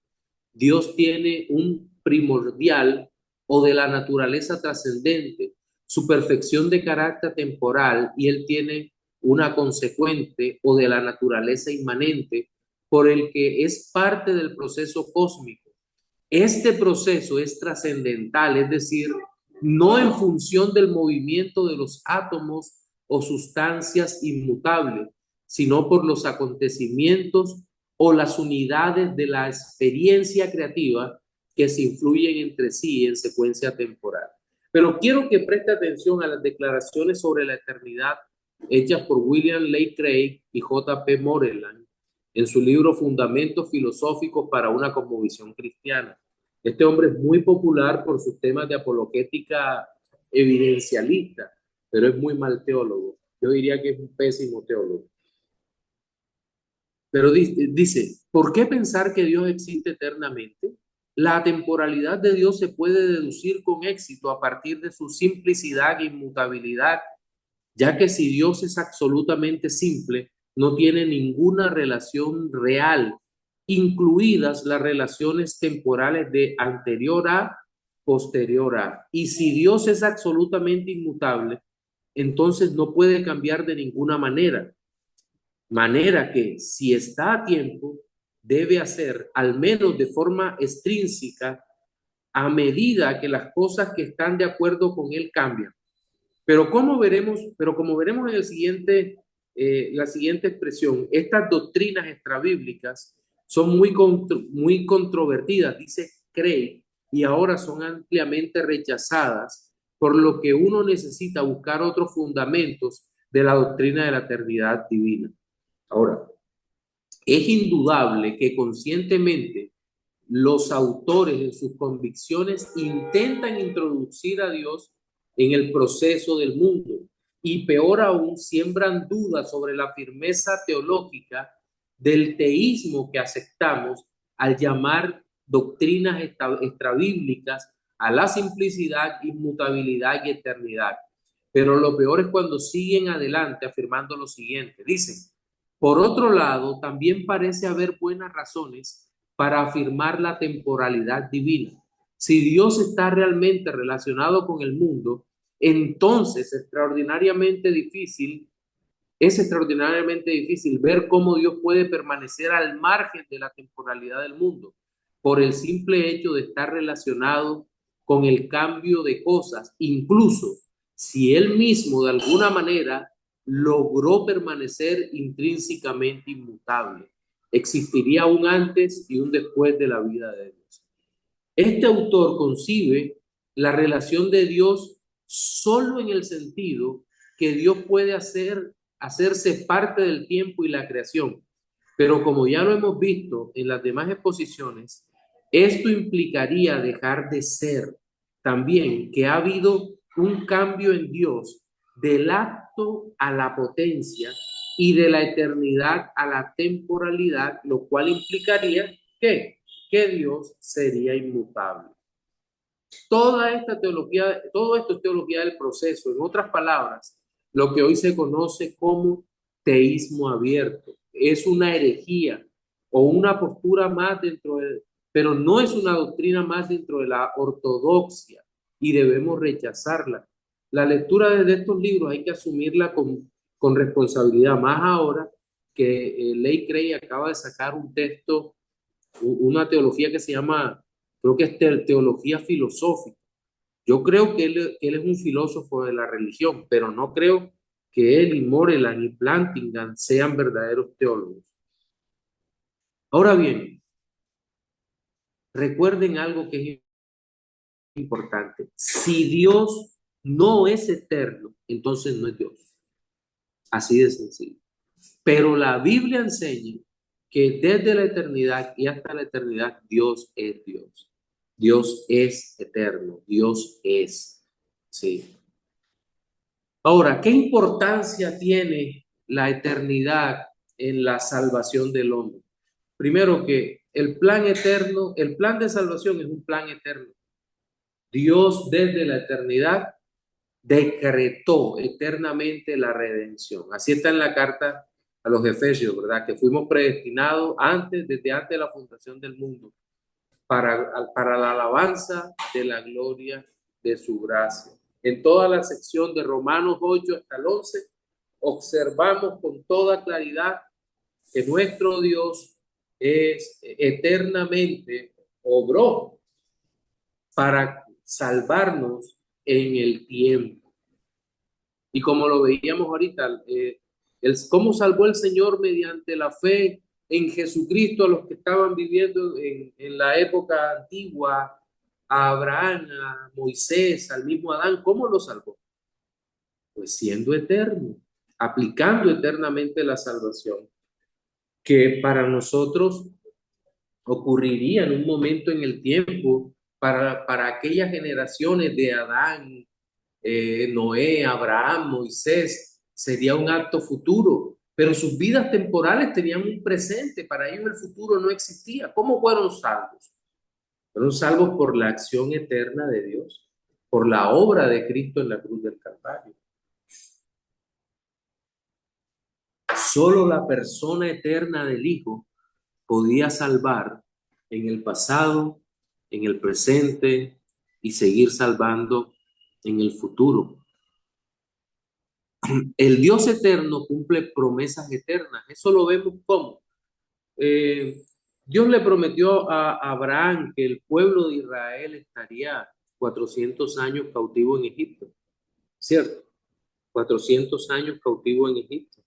Dios tiene un primordial o de la naturaleza trascendente, su perfección de carácter temporal, y él tiene una consecuente o de la naturaleza inmanente por el que es parte del proceso cósmico. Este proceso es trascendental, es decir, no en función del movimiento de los átomos o sustancias inmutables, sino por los acontecimientos o las unidades de la experiencia creativa que se influyen entre sí en secuencia temporal. Pero quiero que preste atención a las declaraciones sobre la eternidad hechas por William Lane Craig y J.P. Moreland en su libro Fundamentos Filosóficos para una Cosmovisión Cristiana. Este hombre es muy popular por sus temas de apologética evidencialista, pero es muy mal teólogo. Yo diría que es un pésimo teólogo. Pero dice, ¿por qué pensar que Dios existe eternamente? La temporalidad de Dios se puede deducir con éxito a partir de su simplicidad e inmutabilidad, ya que si Dios es absolutamente simple, no tiene ninguna relación real, incluidas las relaciones temporales de anterior a, posterior a. Y si Dios es absolutamente inmutable, entonces no puede cambiar de ninguna manera. Manera que si está a tiempo, debe hacer, al menos de forma extrínseca, a medida que las cosas que están de acuerdo con él cambian. Pero como veremos en el siguiente, la siguiente expresión, estas doctrinas extrabíblicas son muy controvertidas, dice Craig, y ahora son ampliamente rechazadas, por lo que uno necesita buscar otros fundamentos de la doctrina de la eternidad divina. Ahora, es indudable que conscientemente los autores en sus convicciones intentan introducir a Dios en el proceso del mundo y peor aún siembran dudas sobre la firmeza teológica del teísmo que aceptamos al llamar doctrinas extrabíblicas a la simplicidad, inmutabilidad y eternidad. Pero lo peor es cuando siguen adelante afirmando lo siguiente. Dicen, por otro lado, también parece haber buenas razones para afirmar la temporalidad divina. Si Dios está realmente relacionado con el mundo, entonces es extraordinariamente difícil ver cómo Dios puede permanecer al margen de la temporalidad del mundo, por el simple hecho de estar relacionado con el cambio de cosas, incluso si Él mismo de alguna manera logró permanecer intrínsecamente inmutable. Existiría un antes y un después de la vida de Dios. Este autor concibe la relación de Dios solo en el sentido que Dios puede hacerse parte del tiempo y la creación. Pero como ya lo hemos visto en las demás exposiciones, esto implicaría dejar de ser. También que ha habido un cambio en Dios del acto a la potencia y de la eternidad a la temporalidad, lo cual implicaría que Dios sería inmutable. Toda esta teología, todo esto es teología del proceso. En otras palabras, lo que hoy se conoce como teísmo abierto es una herejía o una postura más dentro de, pero no es una doctrina más dentro de la ortodoxia y debemos rechazarla. La lectura de estos libros hay que asumirla con responsabilidad, más ahora que Ley Cray acaba de sacar un texto, una teología que se llama, creo que es teología filosófica. Yo creo que él es un filósofo de la religión, pero no creo que él y Moreland y Plantinga sean verdaderos teólogos. Ahora bien, recuerden algo que es importante. Si Dios no es eterno, entonces no es Dios. Así de sencillo. Pero la Biblia enseña que desde la eternidad y hasta la eternidad Dios es Dios. Dios es eterno. Dios es. Sí. Ahora, ¿qué importancia tiene la eternidad en la salvación del hombre? Primero que el plan eterno, el plan de salvación es un plan eterno. Dios desde la eternidad decretó eternamente la redención. Así está en la carta a los Efesios, ¿verdad? Que fuimos predestinados desde antes de la fundación del mundo, para la alabanza de la gloria de su gracia. En toda la sección de Romanos 8 hasta el 11, observamos con toda claridad que nuestro Dios es eternamente obró para salvarnos en el tiempo. Y como lo veíamos ahorita, cómo salvó el Señor mediante la fe en Jesucristo a los que estaban viviendo en la época antigua, a Abraham, a Moisés, al mismo Adán, ¿cómo lo salvó? Pues siendo eterno, aplicando eternamente la salvación, que para nosotros ocurriría en un momento en el tiempo, para aquellas generaciones de Adán, Noé, Abraham, Moisés, sería un acto futuro, pero sus vidas temporales tenían un presente, para ellos el futuro no existía. ¿Cómo fueron salvos? Fueron salvos por la acción eterna de Dios, por la obra de Cristo en la cruz del Calvario. Solo la persona eterna del Hijo podía salvar en el pasado, en el presente y seguir salvando en el futuro. El Dios eterno cumple promesas eternas. Eso lo vemos como Dios le prometió a Abraham que el pueblo de Israel estaría 400 años cautivo en Egipto, ¿cierto? 400 años cautivo en Egipto.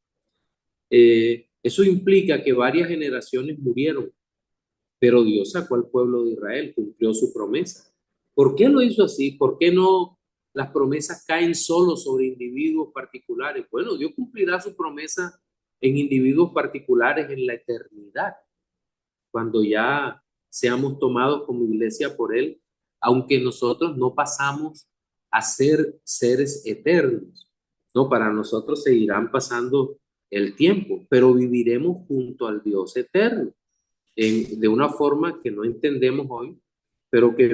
Eso implica que varias generaciones murieron, pero Dios sacó al pueblo de Israel, cumplió su promesa. ¿Por qué lo hizo así? ¿Por qué no las promesas caen solo sobre individuos particulares? Bueno, Dios cumplirá su promesa en individuos particulares en la eternidad, cuando ya seamos tomados como iglesia por Él, aunque nosotros no pasamos a ser seres eternos, ¿no? Para nosotros seguirán pasando el tiempo, pero viviremos junto al Dios eterno de una forma que no entendemos hoy, pero que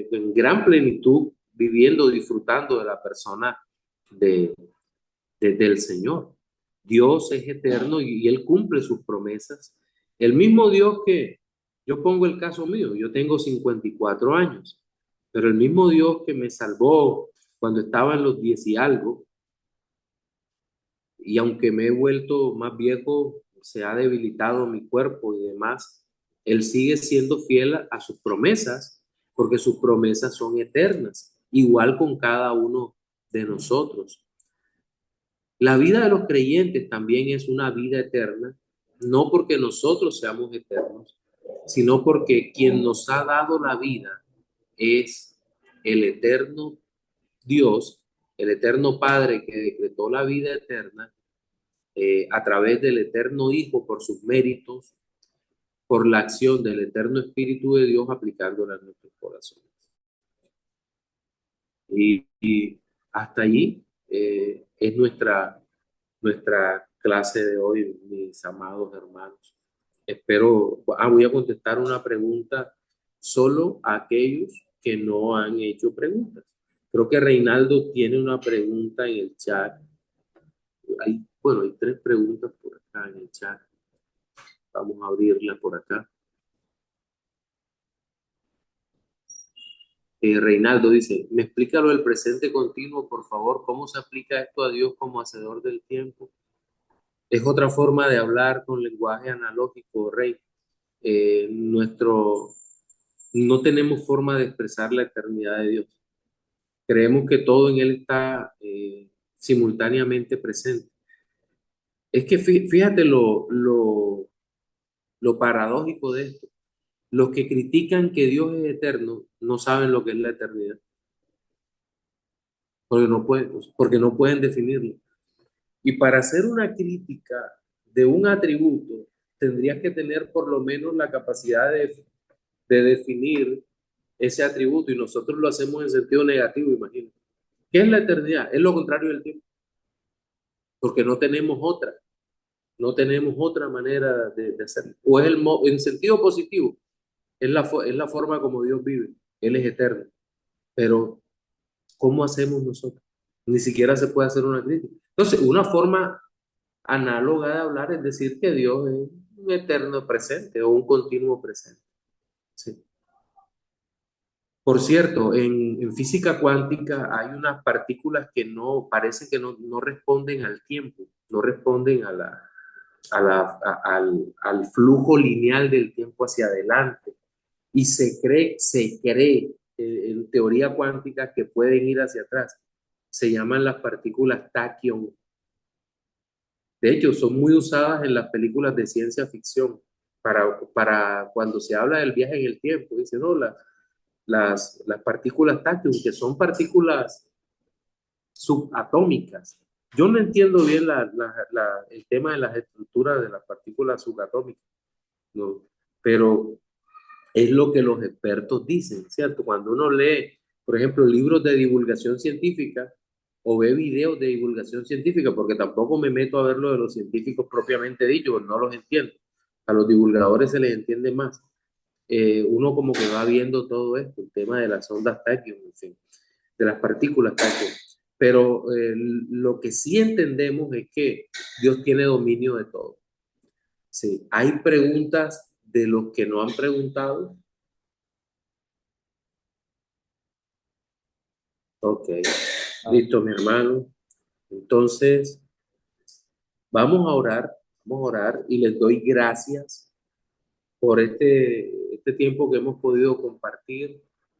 en gran plenitud, viviendo, disfrutando de la persona del Señor. Dios es eterno y Él cumple sus promesas. El mismo Dios que, yo pongo el caso mío, yo tengo 54 años, pero el mismo Dios que me salvó cuando estaba en los 10 y algo, y aunque me he vuelto más viejo, se ha debilitado mi cuerpo y demás, Él sigue siendo fiel a sus promesas, porque sus promesas son eternas, igual con cada uno de nosotros. La vida de los creyentes también es una vida eterna, no porque nosotros seamos eternos, sino porque quien nos ha dado la vida es el eterno Dios, el eterno Padre que decretó la vida eterna a través del eterno Hijo por sus méritos, por la acción del eterno Espíritu de Dios aplicándola a nuestros corazones. Y hasta allí es nuestra clase de hoy, mis amados hermanos. Espero, voy a contestar una pregunta solo a aquellos que no han hecho preguntas. Creo que Reinaldo tiene una pregunta en el chat. Bueno, hay 3 preguntas por acá en el chat. Vamos a abrirla por acá. Reinaldo dice, ¿me explica lo del presente continuo, por favor? ¿Cómo se aplica esto a Dios como hacedor del tiempo? Es otra forma de hablar con lenguaje analógico, Rey. Nuestro, no tenemos forma de expresar la eternidad de Dios. Creemos que todo en Él está simultáneamente presente. Es que fíjate lo paradójico de esto. Los que critican que Dios es eterno no saben lo que es la eternidad, porque no pueden definirlo. Y para hacer una crítica de un atributo, tendrías que tener por lo menos la capacidad de definir ese atributo, y nosotros lo hacemos en sentido negativo, imagínate. ¿Qué es la eternidad? Es lo contrario del tiempo, porque no tenemos otra manera de hacerlo. O es en sentido positivo, es la forma como Dios vive, Él es eterno, pero ¿cómo hacemos nosotros? Ni siquiera se puede hacer una crítica. Entonces, una forma análoga de hablar es decir que Dios es un eterno presente o un continuo presente. Sí. Por cierto, en física cuántica hay unas partículas que parece que no responden al tiempo, no responden al flujo lineal del tiempo hacia adelante. Y se cree en teoría cuántica que pueden ir hacia atrás. Se llaman las partículas taquion. De hecho, son muy usadas en las películas de ciencia ficción para cuando se habla del viaje en el tiempo. Dicen, no, las partículas taquion, que son partículas subatómicas. Yo no entiendo bien el tema de las estructuras de las partículas subatómicas, ¿no? Pero es lo que los expertos dicen, ¿cierto? Cuando uno lee, por ejemplo, libros de divulgación científica o ve videos de divulgación científica, porque tampoco me meto a ver lo de los científicos propiamente dicho, no los entiendo. A los divulgadores se les entiende más. Uno como que va viendo todo esto, el tema de las ondas táctiles, en fin, de las partículas táctiles. Pero lo que sí entendemos es que Dios tiene dominio de todo. Sí, hay preguntas de los que no han preguntado. Ok, listo, mi hermano. Entonces, vamos a orar y les doy gracias por este tiempo que hemos podido compartir.